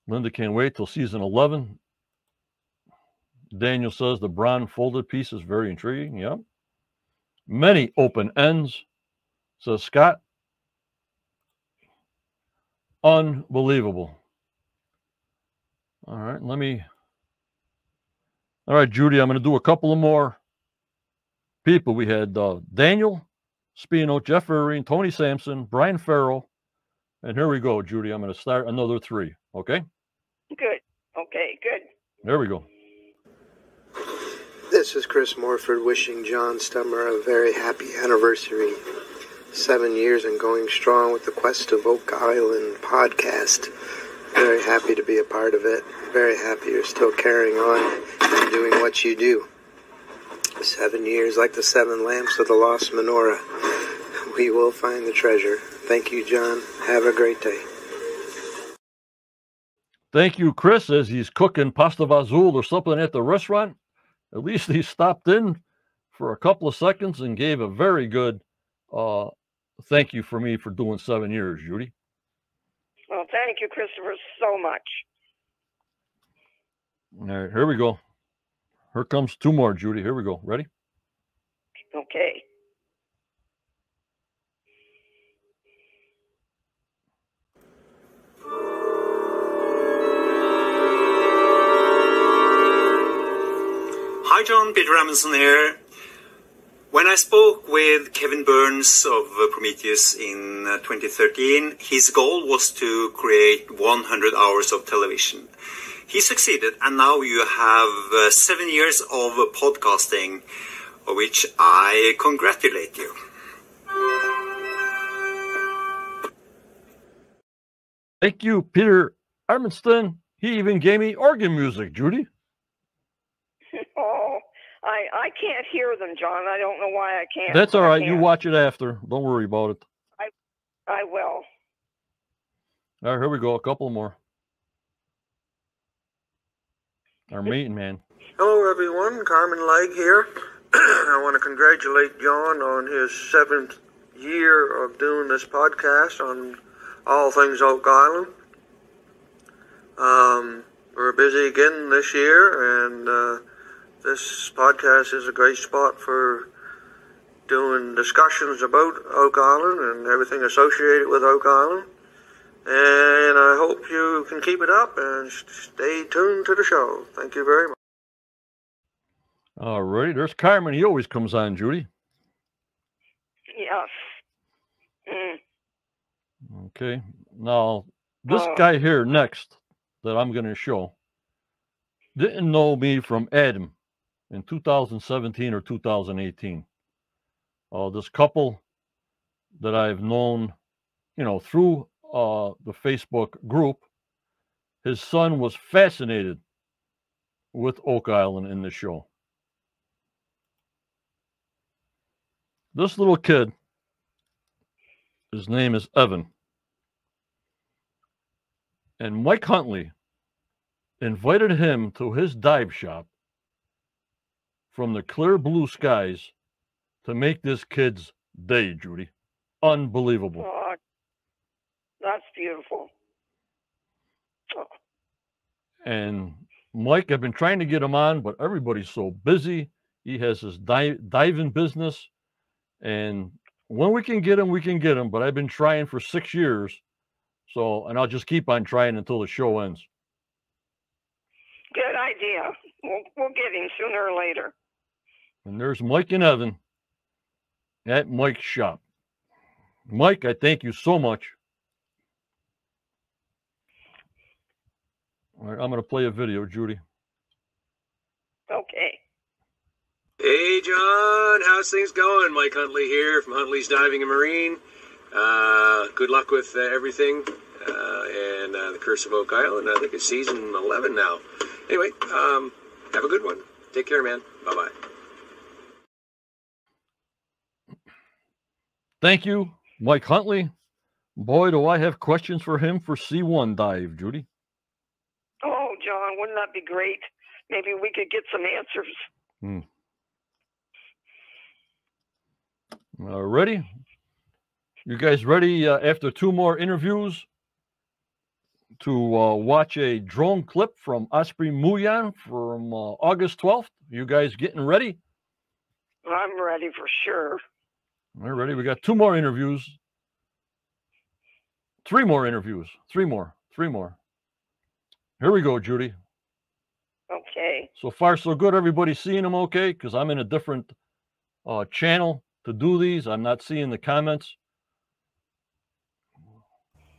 Linda can't wait till season 11. Daniel says the bronze folded piece is very intriguing. Yep. Many open ends, says Scott. Unbelievable. All right, all right, Judy, I'm going to do a couple of more people. We had Daniel Spino, Jeff Irving, Tony Sampson, Brian Farrell, and here we go, Judy. I'm going to start another 3, okay? Good. Okay, good. There we go. This is Chris Morford wishing John Stemmer a very happy anniversary. 7 years and going strong with the Quest of Oak Island podcast. Very happy to be a part of it. Very happy you're still carrying on and doing what you do. 7 years like the 7 lamps of the lost menorah. We will find the treasure. Thank you, John. Have a great day. Thank you, Chris, as he's cooking pasta vazul or something at the restaurant. At least he stopped in for a couple of seconds and gave a very good thank you for me for doing 7 years, Judy. Well, thank you, Christopher, so much. All right, here we go. Here comes 2 more, Judy. Here we go. Ready? Okay. Hi, John. Peter Amundsen here. When I spoke with Kevin Burns of Prometheus in 2013, his goal was to create 100 hours of television. He succeeded, and now you have 7 years of podcasting, for which I congratulate you. Thank you, Peter Armistead. He even gave me organ music, Judy. Oh, I can't hear them, John. I don't know why I can't. That's all right. You watch it after. Don't worry about it. I will. All right, here we go. A couple more. Our meeting, man. Hello, everyone. Carmen Legg here. I want to congratulate John on his 7th year of doing this podcast on all things Oak Island. We're busy again this year, and this podcast is a great spot for doing discussions about Oak Island and everything associated with Oak Island. And I hope you can keep it up and stay tuned to the show. Thank you very much. All righty. There's Carmen. He always comes on, Judy. Yes. Okay. Now, this guy here next that I'm going to show didn't know me from Adam in 2017 or 2018. This couple that I've known, through the Facebook group, his son was fascinated with Oak Island in the show. This little kid, his name is Evan. And Mike Huntley invited him to his dive shop from the clear blue skies to make this kid's day, Judy. Unbelievable. Oh, that's beautiful. Oh. And Mike, I've been trying to get him on, but everybody's so busy. He has his diving business. And when we can get him, we can get him. But I've been trying for 6 years. So, and I'll just keep on trying until the show ends. Good idea. We'll get him sooner or later. And there's Mike and Evan at Mike's shop. Mike, I thank you so much. All right, I'm going to play a video, Judy. Okay. Hey, John. How's things going? Mike Huntley here from Huntley's Diving and Marine. Good luck with everything. And the Curse of Oak Island. I think it's season 11 now. Anyway, have a good one. Take care, man. Bye-bye. Thank you, Mike Huntley. Boy, do I have questions for him for C1 dive, Judy. Oh, John, wouldn't that be great? Maybe we could get some answers. Ready? You guys ready after 2 more interviews to watch a drone clip from Osprey Muyan from August 12th? You guys getting ready? I'm ready for sure. We're ready. We got 2 more interviews. 3 more interviews. 3 more. Here we go, Judy. Okay. So far, so good. Everybody seeing them okay? Because I'm in a different channel to do these. I'm not seeing the comments.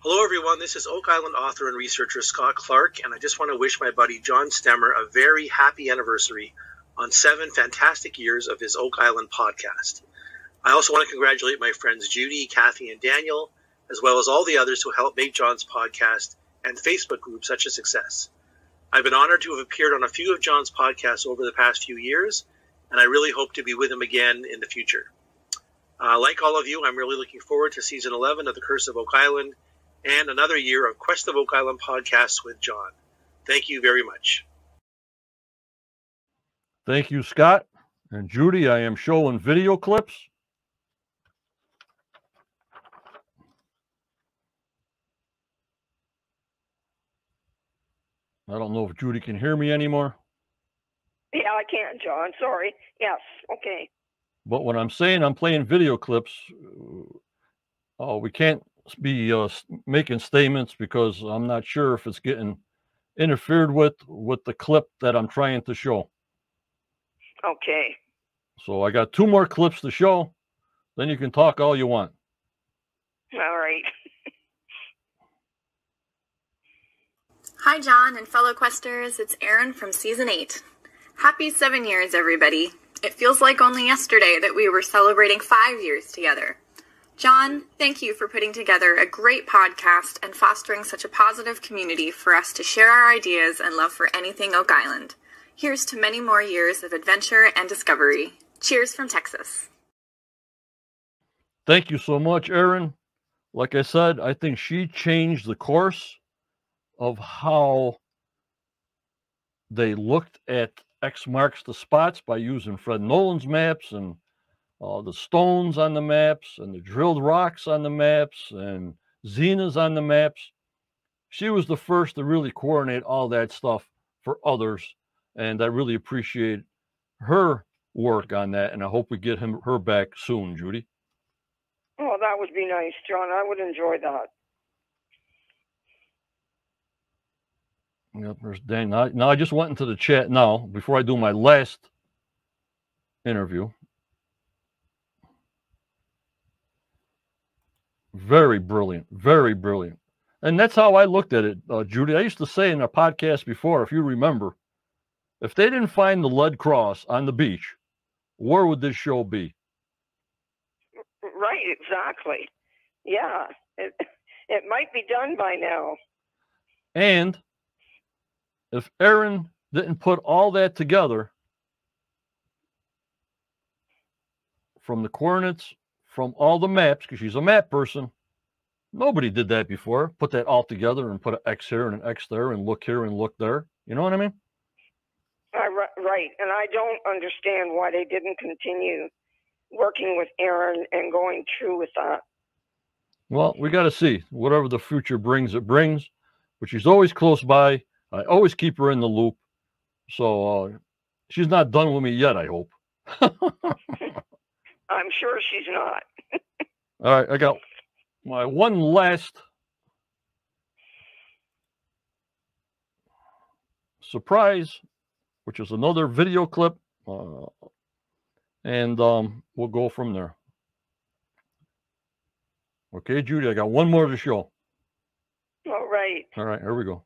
Hello, everyone. This is Oak Island author and researcher Scott Clark, and I just want to wish my buddy John Stemmer a very happy anniversary on 7 fantastic years of his Oak Island podcast. I also want to congratulate my friends Judy, Kathy, and Daniel, as well as all the others who helped make John's podcast and Facebook group such a success. I've been honored to have appeared on a few of John's podcasts over the past few years, and I really hope to be with him again in the future. Like all of you, I'm really looking forward to season 11 of The Curse of Oak Island and another year of Quest of Oak Island podcasts with John. Thank you very much. Thank you, Scott. And Judy, I am showing video clips. I don't know if Judy can hear me anymore. Yeah, I can, John. Sorry. Yes. Okay. But when I'm saying I'm playing video clips, we can't be making statements because I'm not sure if it's getting interfered with the clip that I'm trying to show. Okay. So I got 2 more clips to show. Then you can talk all you want. All right. Hi, John and fellow questers. It's Erin from Season 8. Happy 7 years, everybody. It feels like only yesterday that we were celebrating 5 years together. John, thank you for putting together a great podcast and fostering such a positive community for us to share our ideas and love for anything Oak Island. Here's to many more years of adventure and discovery. Cheers from Texas. Thank you so much, Erin. Like I said, I think she changed the course of how they looked at X marks the spots by using Fred Nolan's maps and the stones on the maps and the drilled rocks on the maps and Xenas on the maps. She was the first to really coordinate all that stuff for others, and I really appreciate her work on that, and I hope we get her back soon, Judy. Oh, that would be nice, John. I would enjoy that. Yep, there's Dan. Now I just went into the chat now before I do my last interview. Very brilliant, very brilliant. And that's how I looked at it, Judy. I used to say in a podcast before, if you remember, if they didn't find the lead cross on the beach, where would this show be? Right, exactly. Yeah, it might be done by now. And if Erin didn't put all that together from the coordinates, from all the maps, because she's a map person, nobody did that before. Put that all together and put an X here and an X there and look here and look there. You know what I mean? Right. And I don't understand why they didn't continue working with Erin and going through with that. Well, we got to see. Whatever the future brings, it brings. But she's always close by. I always keep her in the loop. So she's not done with me yet, I hope. I'm sure she's not. All right, I got my one last surprise, which is another video clip. And we'll go from there. Okay, Judy, I got one more to show. All right. All right, here we go.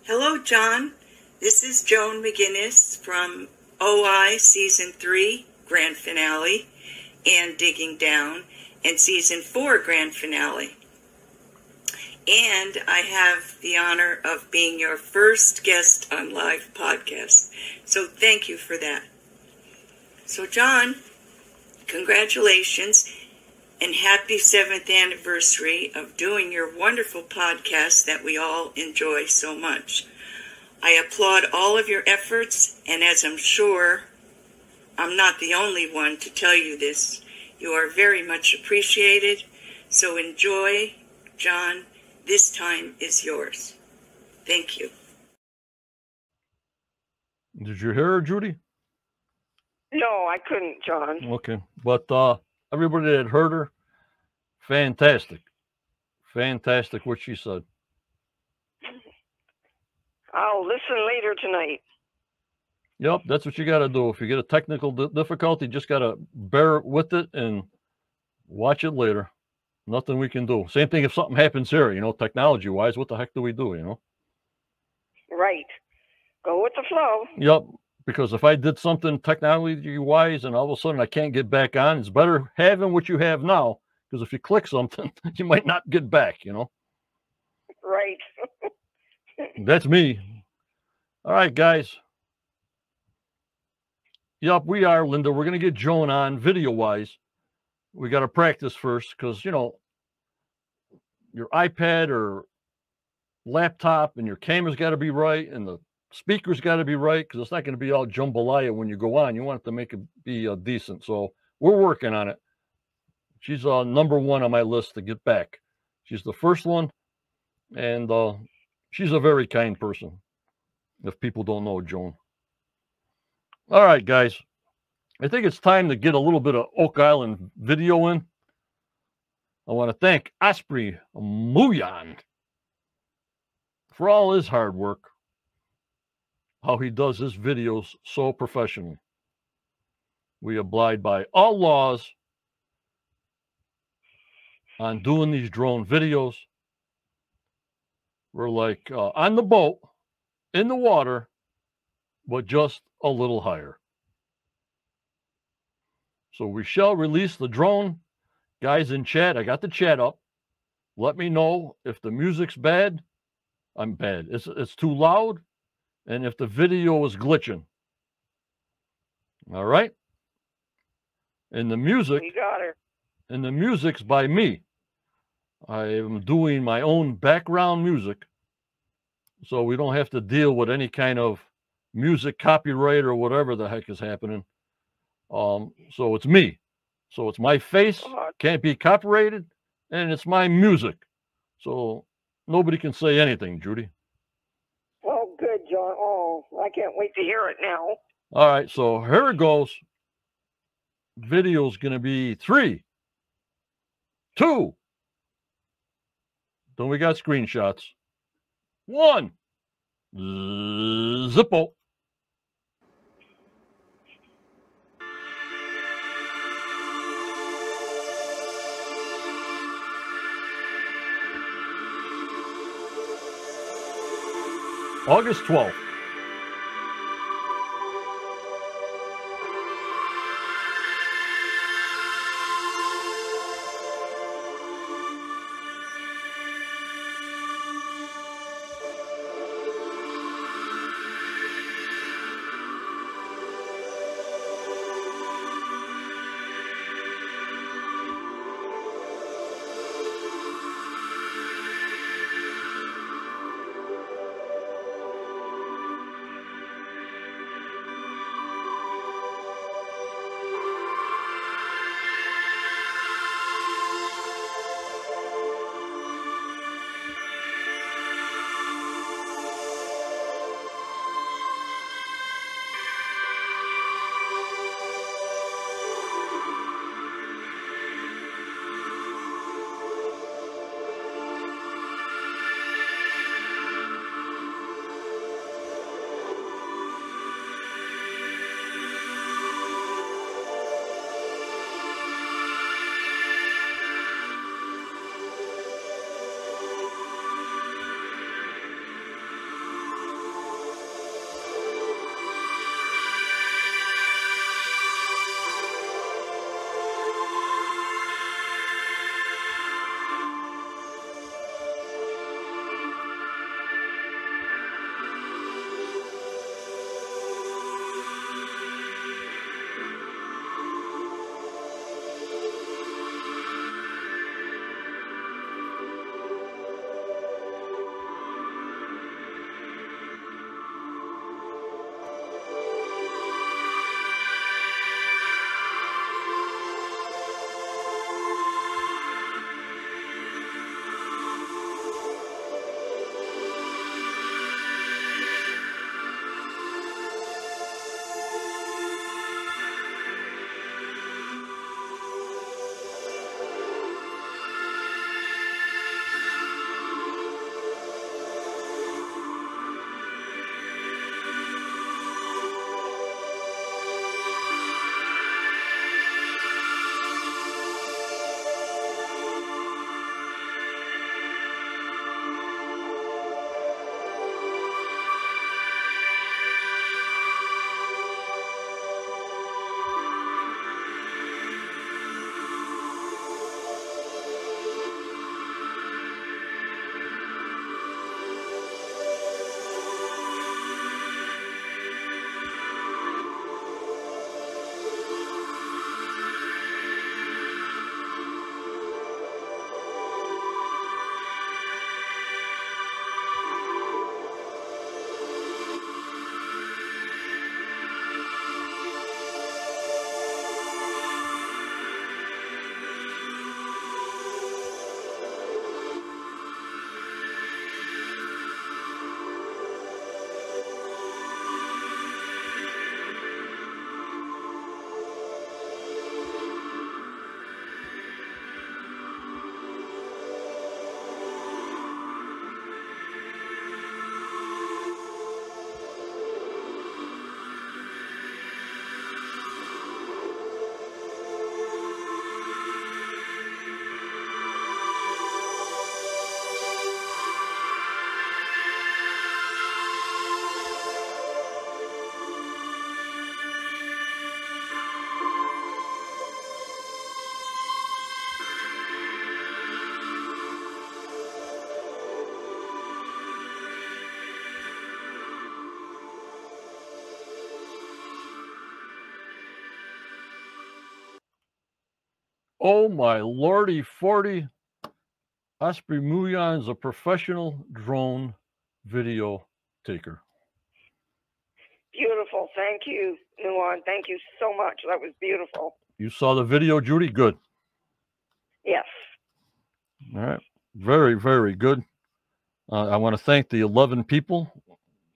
Hello, John. This is Joan McGinnis from QoOI Season 3 Grand Finale and Digging Down, and Season 4 Grand Finale. And I have the honor of being your first guest on live podcast. So thank you for that. So John, congratulations and happy 7th anniversary of doing your wonderful podcast that we all enjoy so much. I applaud all of your efforts, and as I'm sure I'm not the only one to tell you this, you are very much appreciated. So enjoy, John. This time is yours. Thank you. Did you hear her, Judy? No, I couldn't, John. Okay. But everybody that heard her, fantastic. Fantastic what she said. I'll listen later tonight. Yep, that's what you got to do. If you get a technical difficulty, just got to bear with it and watch it later. Nothing we can do. Same thing if something happens here, technology-wise, what the heck do we do, Right. Go with the flow. Yep, because if I did something technology-wise and all of a sudden I can't get back on, it's better having what you have now, because if you click something, you might not get back, Right. That's me. All right, guys. Yep, we are, Linda. We're going to get Joan on video-wise. We got to practice first because, your iPad or laptop and your camera's got to be right and the speaker's got to be right because it's not going to be all jambalaya when you go on. You want it to make it be decent. So we're working on it. She's number one on my list to get back. She's the first one, and she's a very kind person, if people don't know Joan. All right, guys. I think it's time to get a little bit of Oak Island video in. I want to thank Osprey Muyan for all his hard work, how he does his videos so professionally. We abide by all laws on doing these drone videos. We're like on the boat, in the water, but just a little higher. So we shall release the drone. Guys in chat, I got the chat up. Let me know if the music's bad. I'm bad. It's too loud. And if the video is glitching. All right? And the music. We got her. And the music's by me. I am doing my own background music. So we don't have to deal with any kind of music copyright or whatever the heck is happening. So it's me. So it's my face, can't be copyrighted, and it's my music. So nobody can say anything, Judy. Oh, good, John. Oh, I can't wait to hear it now. All right, so here it goes. Video's going to be 3, 2. Then we got screenshots. 1. Zippo. August 12th. Oh, my lordy 40. Osprey Muyan is a professional drone video taker. Beautiful. Thank you, Nuwan. Thank you so much. That was beautiful. You saw the video, Judy? Good. Yes. All right. Very, very good. I want to thank the 11 people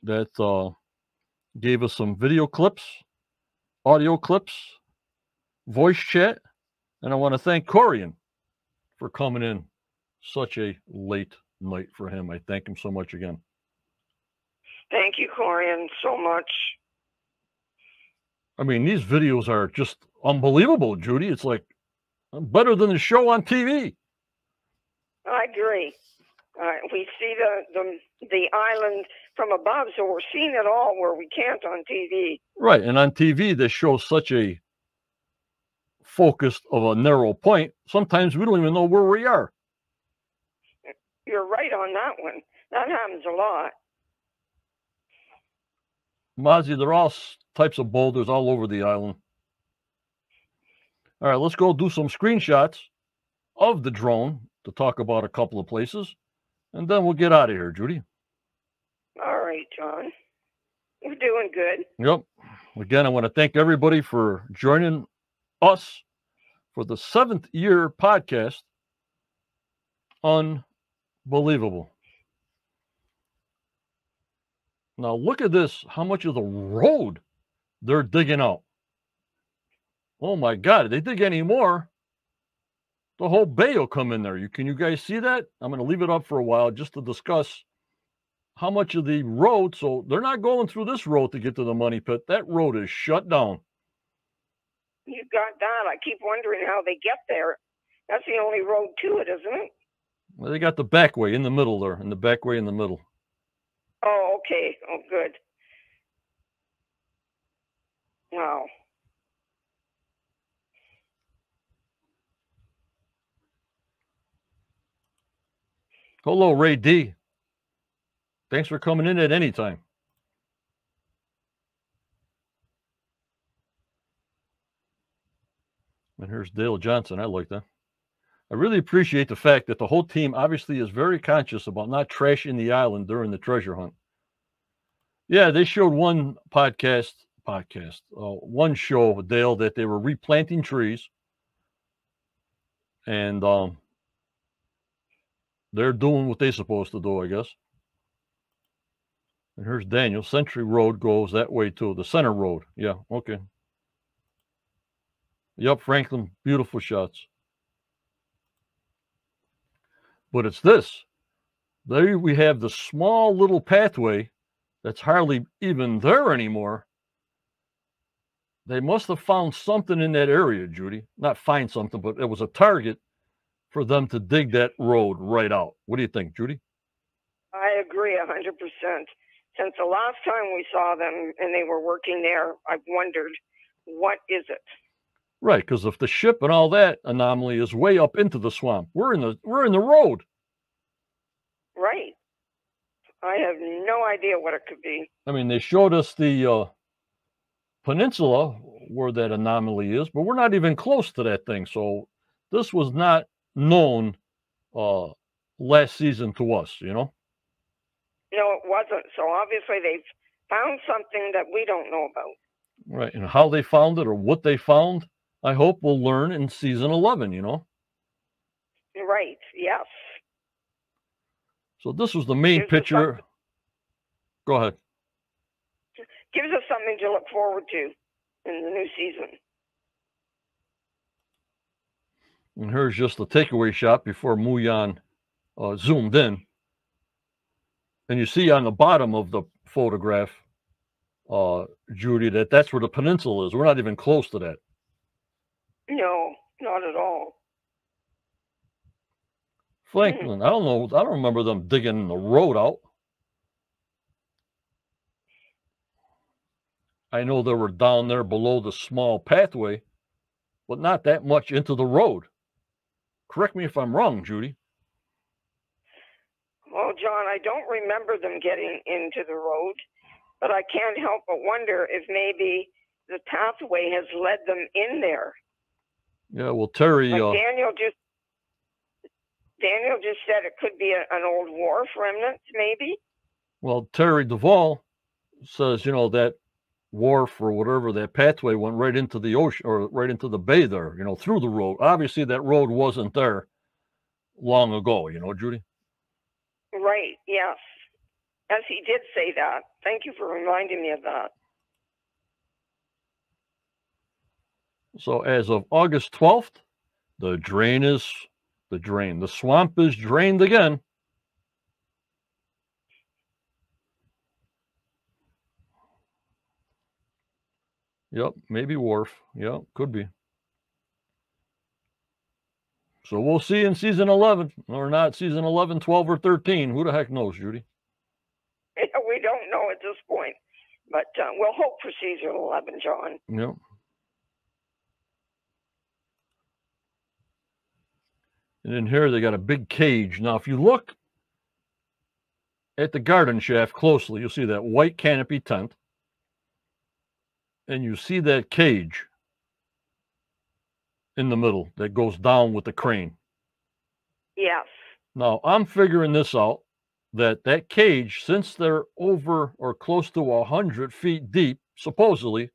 that gave us some video clips, audio clips, voice chat, and I want to thank Corian for coming in such a late night for him. I thank him so much again. Thank you, Corian, so much. I mean, these videos are just unbelievable, Judy. It's like better than the show on TV. I agree. We see the island from above, so we're seeing it all where we can't on TV. Right, and on TV, they show such a focused of a narrow point. Sometimes we don't even know where we are. You're right on that one. That happens a lot. Mozzie, they're all types of boulders all over the island. All right, let's go do some screenshots of the drone to talk about a couple of places, and then we'll get out of here, Judy. All right, John. We're doing good. Yep. Again, I want to thank everybody for joining us for the 7th year podcast. Unbelievable. Now look at this, how much of the road they're digging out. Oh my God, if they dig any more, the whole bay will come in there. Can you guys see that? I'm going to leave it up for a while just to discuss how much of the road. So they're not going through this road to get to the money pit. That road is shut down. You got that. I keep wondering how they get there. That's the only road to it, isn't it? Well, they got the back way in the middle there, and the back way in the middle. Oh, okay. Oh, good. Wow. Hello, Ray D. Thanks for coming in at any time. And here's Dale Johnson. I like that. I really appreciate the fact that the whole team obviously is very conscious about not trashing the island during the treasure hunt. Yeah, they showed one one show, Dale, that they were replanting trees. And they're doing what they're supposed to do, I guess. And here's Daniel. Century Road goes that way too. The center road. Yeah, okay. Yep, Franklin. Beautiful shots. But it's this. There we have the small little pathway that's hardly even there anymore. They must have found something in that area, Judy. Not find something, but it was a target for them to dig that road right out. What do you think, Judy? I agree 100%. Since the last time we saw them and they were working there, I've wondered, what is it? Right, because if the ship and all that anomaly is way up into the swamp, we're in the road. Right. I have no idea what it could be. I mean, they showed us the peninsula where that anomaly is, but we're not even close to that thing. So this was not known last season to us, you know? No, it wasn't. So obviously they've found something that we don't know about. Right, and how they found it or what they found, I hope we'll learn in season 11, you know? Right, yes. So this was the main picture. Go ahead. Gives us something to look forward to in the new season. And here's just the takeaway shot before Muyan zoomed in. And you see on the bottom of the photograph, Judy, that's where the peninsula is. We're not even close to that. No, not at all. Franklin, I don't know. I don't remember them digging the road out. I know they were down there below the small pathway, but not that much into the road. Correct me if I'm wrong, Judy. Well, John, I don't remember them getting into the road, but I can't help but wonder if maybe the pathway has led them in there. Yeah, well, Terry... Like Daniel just said it could be an old wharf remnant, maybe. Well, Terry Duvall says, you know, that wharf or whatever, that pathway went right into the ocean or right into the bay there, you know, through the road. Obviously, that road wasn't there long ago, you know, Judy? Right, yes. As he did say that. Thank you for reminding me of that. So as of August 12th, the swamp is drained again. Yep, maybe wharf. Yep, could be. So we'll see in season 11, or not season 11, 12, or 13. Who the heck knows, Judy? We don't know at this point, but we'll hope for season 11, John. Yep. And in here, they got a big cage. Now, if you look at the garden shaft closely, you'll see that white canopy tent. And you see that cage in the middle that goes down with the crane. Yes. Now, I'm figuring this out, that cage, since they're over or close to 100 feet deep, supposedly.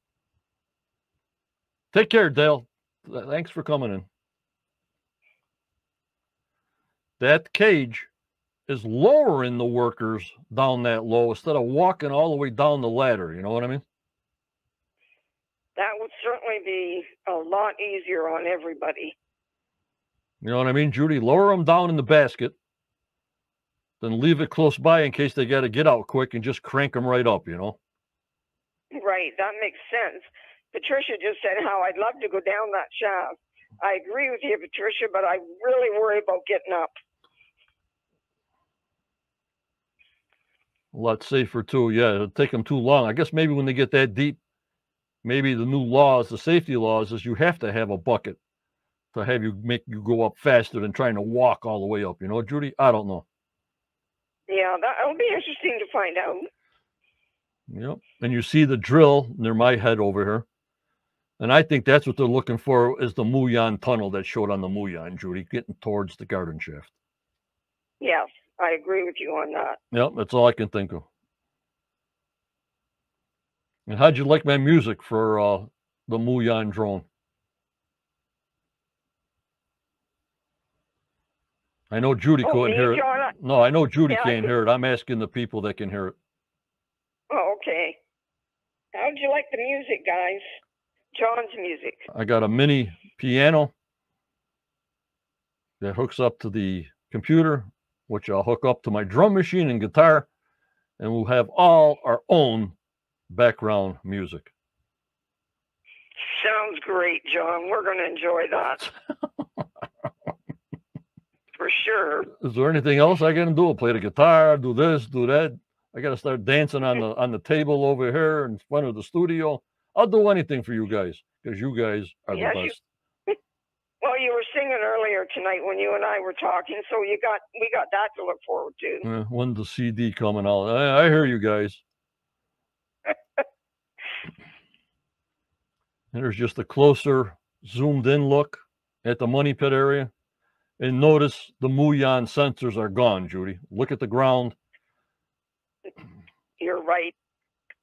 Take care, Dale. Thanks for coming in. That cage is lowering the workers down that low instead of walking all the way down the ladder. You know what I mean? That would certainly be a lot easier on everybody. You know what I mean, Judy? Lower them down in the basket, then leave it close by in case they got to get out quick and just crank them right up, you know? Right, that makes sense. Patricia just said how I'd love to go down that shaft. I agree with you, Patricia, but I really worry about getting up. A lot safer, too. Yeah, it'll take them too long. I guess maybe when they get that deep, maybe the new laws, the safety laws, is you have to have a bucket to have you make you go up faster than trying to walk all the way up. You know, Judy? I don't know. Yeah, that'll be interesting to find out. Yep. And you see the drill near my head over here. And I think that's what they're looking for is the Muyan tunnel that showed on the Muyan, Judy, getting towards the garden shaft. Yes, I agree with you on that. Yep, that's all I can think of. And how'd you like my music for the Muyan drone? I know Judy couldn't hear it. John, No, I know Judy can't hear it. I'm asking the people that can hear it. Oh, okay. How'd you like the music, guys? John's music. I got a mini piano that hooks up to the computer, which I'll hook up to my drum machine and guitar, and we'll have all our own background music. Sounds great, John. We're going to enjoy that. For sure. Is there anything else I can do? Play the guitar, do this, do that. I got to start dancing on the table over here in front of the studio. I'll do anything for you guys because you guys are the best. Well, you were singing earlier tonight when you and I were talking, so we got that to look forward to. When's the CD coming out? I hear you guys. And there's just a closer, zoomed-in look at the money pit area. And notice the Muyan sensors are gone, Judy. Look at the ground. You're right.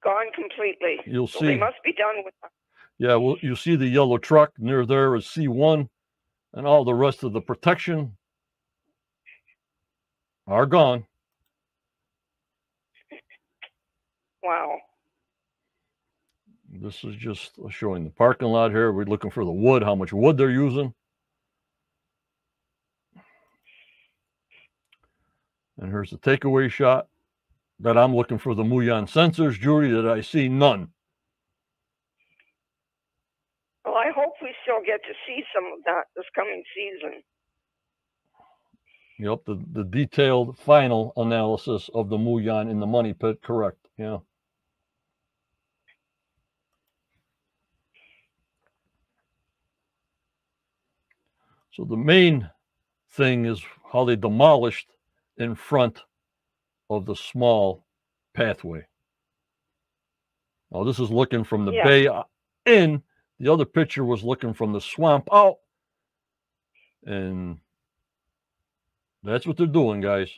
Gone completely. You'll so see. They must be done with that. Yeah, well, you see the yellow truck near there is C1, and all the rest of the protection are gone. Wow. This is just showing the parking lot here. We're looking for the wood, how much wood they're using. And here's the takeaway shot that I'm looking for the Muyan sensors, Judy, that I see none. Well, I hope we still get to see some of that this coming season. Yep, the detailed final analysis of the Muyan in the money pit, correct, yeah. So the main thing is how they demolished in front of the small pathway. Now, this is looking from the bay in. The other picture was looking from the swamp out, And that's what they're doing, guys.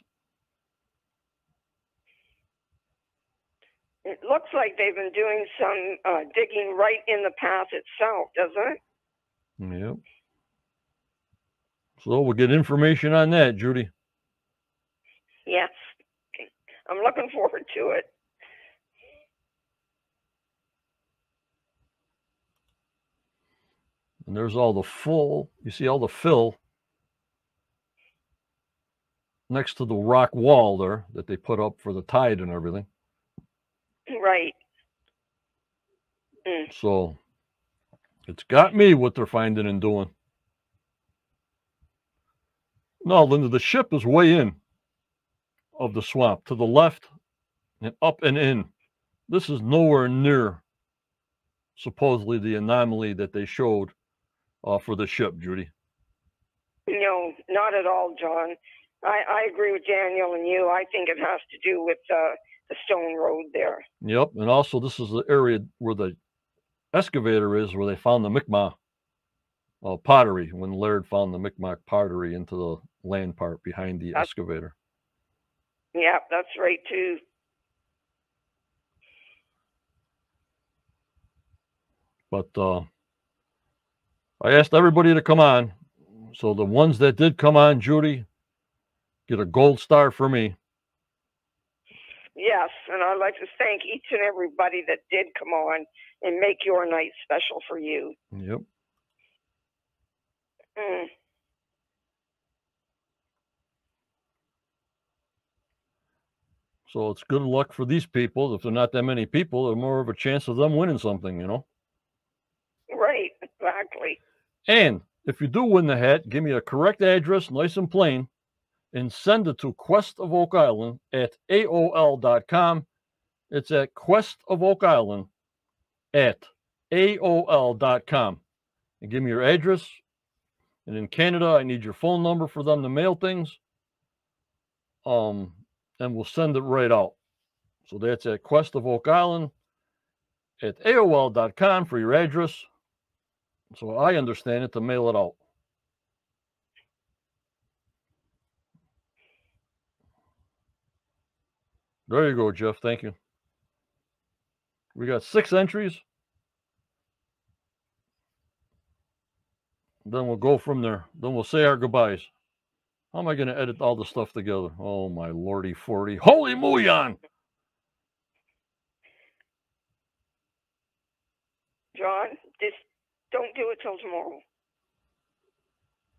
It looks like they've been doing some digging right in the path itself, doesn't it? Yep. So we'll get information on that, Judy. Yes. I'm looking forward to it. And there's all the you see all the fill next to the rock wall there that they put up for the tide and everything. Right. So it's got me what they're finding and doing. No, Linda, the ship is way in of the swamp to the left and up and in. This is nowhere near supposedly the anomaly that they showed for the ship, Judy. No, not at all, John. I agree with Daniel and you. I think it has to do with the stone road there. Yep, and also this is the area where the excavator is, where they found the Mi'kmaq pottery, when Laird found the Mi'kmaq pottery into the land part behind the excavator. Yeah, that's right, too. But I asked everybody to come on. So the ones that did come on, Judy, get a gold star for me. Yes, and I'd like to thank each and everybody that did come on and make your night special for you. Yep. So it's good luck for these people. If they're not that many people, there's more of a chance of them winning something, you know? Right, exactly. And if you do win the hat, give me a correct address, nice and plain, and send it to Quest of Oak Island at AOL.com. It's at Quest of Oak Island at AOL.com. And give me your address. And in Canada, I need your phone number for them to mail things. And we'll send it right out. So that's at Quest of Oak Island at AOL.com for your address. So I understand it to mail it out. There you go, Jeff. Thank you. We got 6 entries. Then we'll go from there. Then we'll say our goodbyes. How am I going to edit all the stuff together? Oh, my lordy 40. Holy Muyan! John, just don't do it till tomorrow.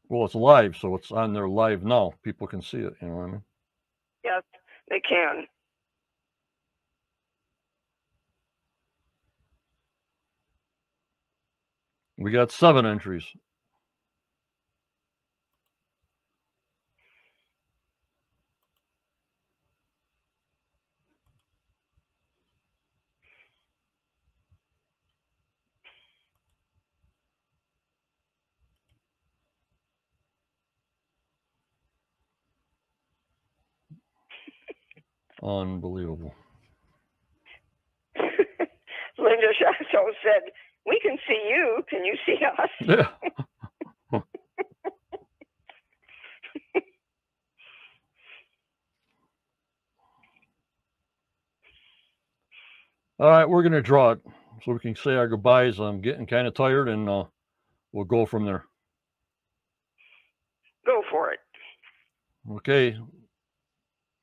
Well, it's live, so it's on there live now. People can see it, you know what I mean? Yes, they can. We got 7 entries. Unbelievable. Linda Chateau said, "We can see you. Can you see us?" Yeah. All right, we're going to draw it so we can say our goodbyes. I'm getting kind of tired, and we'll go from there. Go for it. Okay.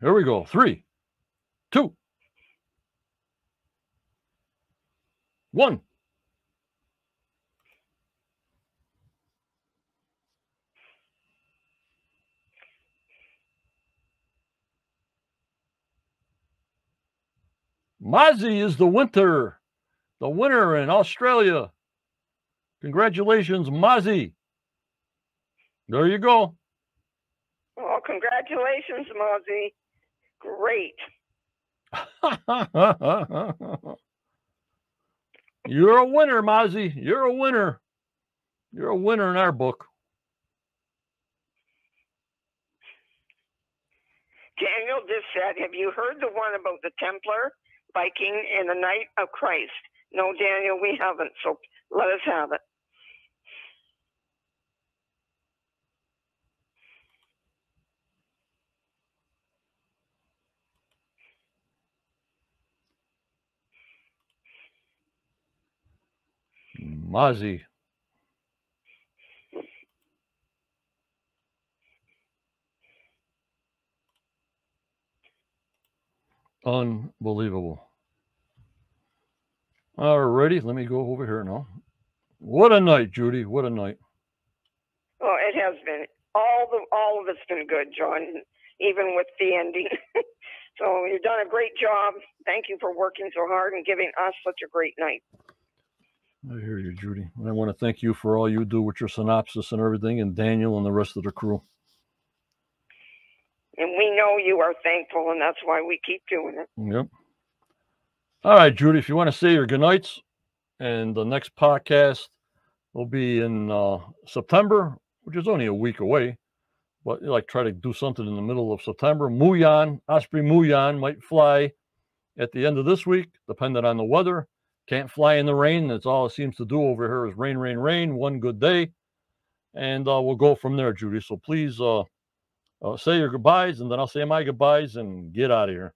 Here we go. 3, 2, 1. Mozzie is the winner in Australia. Congratulations, Mozzie. There you go. Oh, congratulations, Mozzie. Great. You're a winner, Mozzie. You're a winner. You're a winner in our book. Daniel just said, "Have you heard the one about the Templar, Viking, and the Knight of Christ?" No, Daniel, we haven't, so let us have it. Mozzie. Unbelievable. Alrighty, let me go over here now. What a night, Judy. What a night. Oh, it has been. All of it's been good, John, even with the ending. So you've done a great job. Thank you for working so hard and giving us such a great night. I hear you, Judy. And I want to thank you for all you do with your synopsis and everything, and Daniel and the rest of the crew. And we know you are thankful, and that's why we keep doing it. Yep. All right, Judy, if you want to say your goodnights, and the next podcast will be in September, which is only a week away, but try to do something in the middle of September. Osprey Muyan might fly at the end of this week, depending on the weather. Can't fly in the rain. That's all it seems to do over here is rain, rain, rain. One good day. And we'll go from there, Judy. So please say your goodbyes, and then I'll say my goodbyes and get out of here.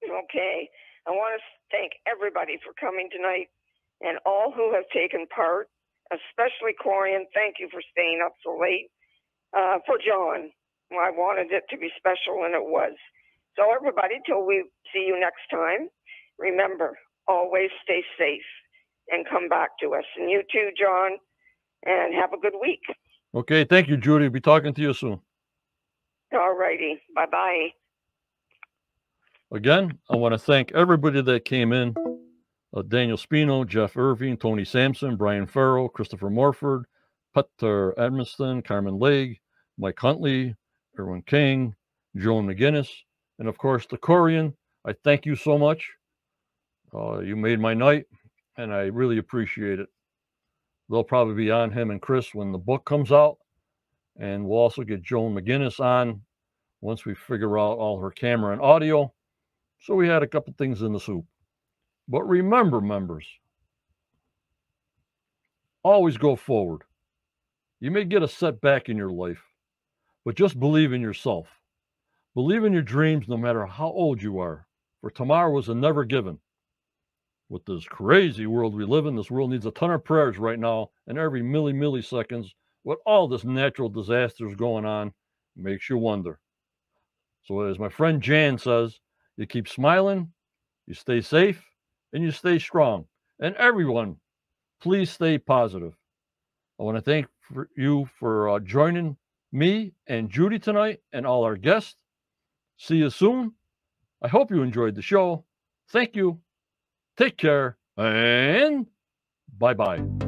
Okay. I want to thank everybody for coming tonight and all who have taken part, especially Corian. Thank you for staying up so late. For John, I wanted it to be special, and it was. So everybody, till we see you next time, remember, always stay safe and come back to us. And you too, John, and have a good week. Okay, thank you, Judy. Be talking to you soon. All righty. Bye-bye. Again, I want to thank everybody that came in. Daniel Spino, Jeff Irving, Tony Sampson, Brian Farrell, Christopher Morford, Petter Edmiston, Carmen Legge, Mike Huntley, Erwin King, Joan McGinnis, and of course the Corian. I thank you so much. You made my night, and I really appreciate it. They'll probably be on him and Chris when the book comes out, and we'll also get Joan McGinnis on once we figure out all her camera and audio. So we had a couple things in the soup. But remember, members, always go forward. You may get a setback in your life, but just believe in yourself. Believe in your dreams no matter how old you are, for tomorrow is a never given. With this crazy world we live in, this world needs a ton of prayers right now, and every milliseconds, with all this natural disasters going on, makes you wonder. So as my friend Jan says, you keep smiling, you stay safe, and you stay strong. And everyone, please stay positive. I want to thank you for joining me and Judy tonight and all our guests. See you soon. I hope you enjoyed the show. Thank you. Take care, and bye-bye.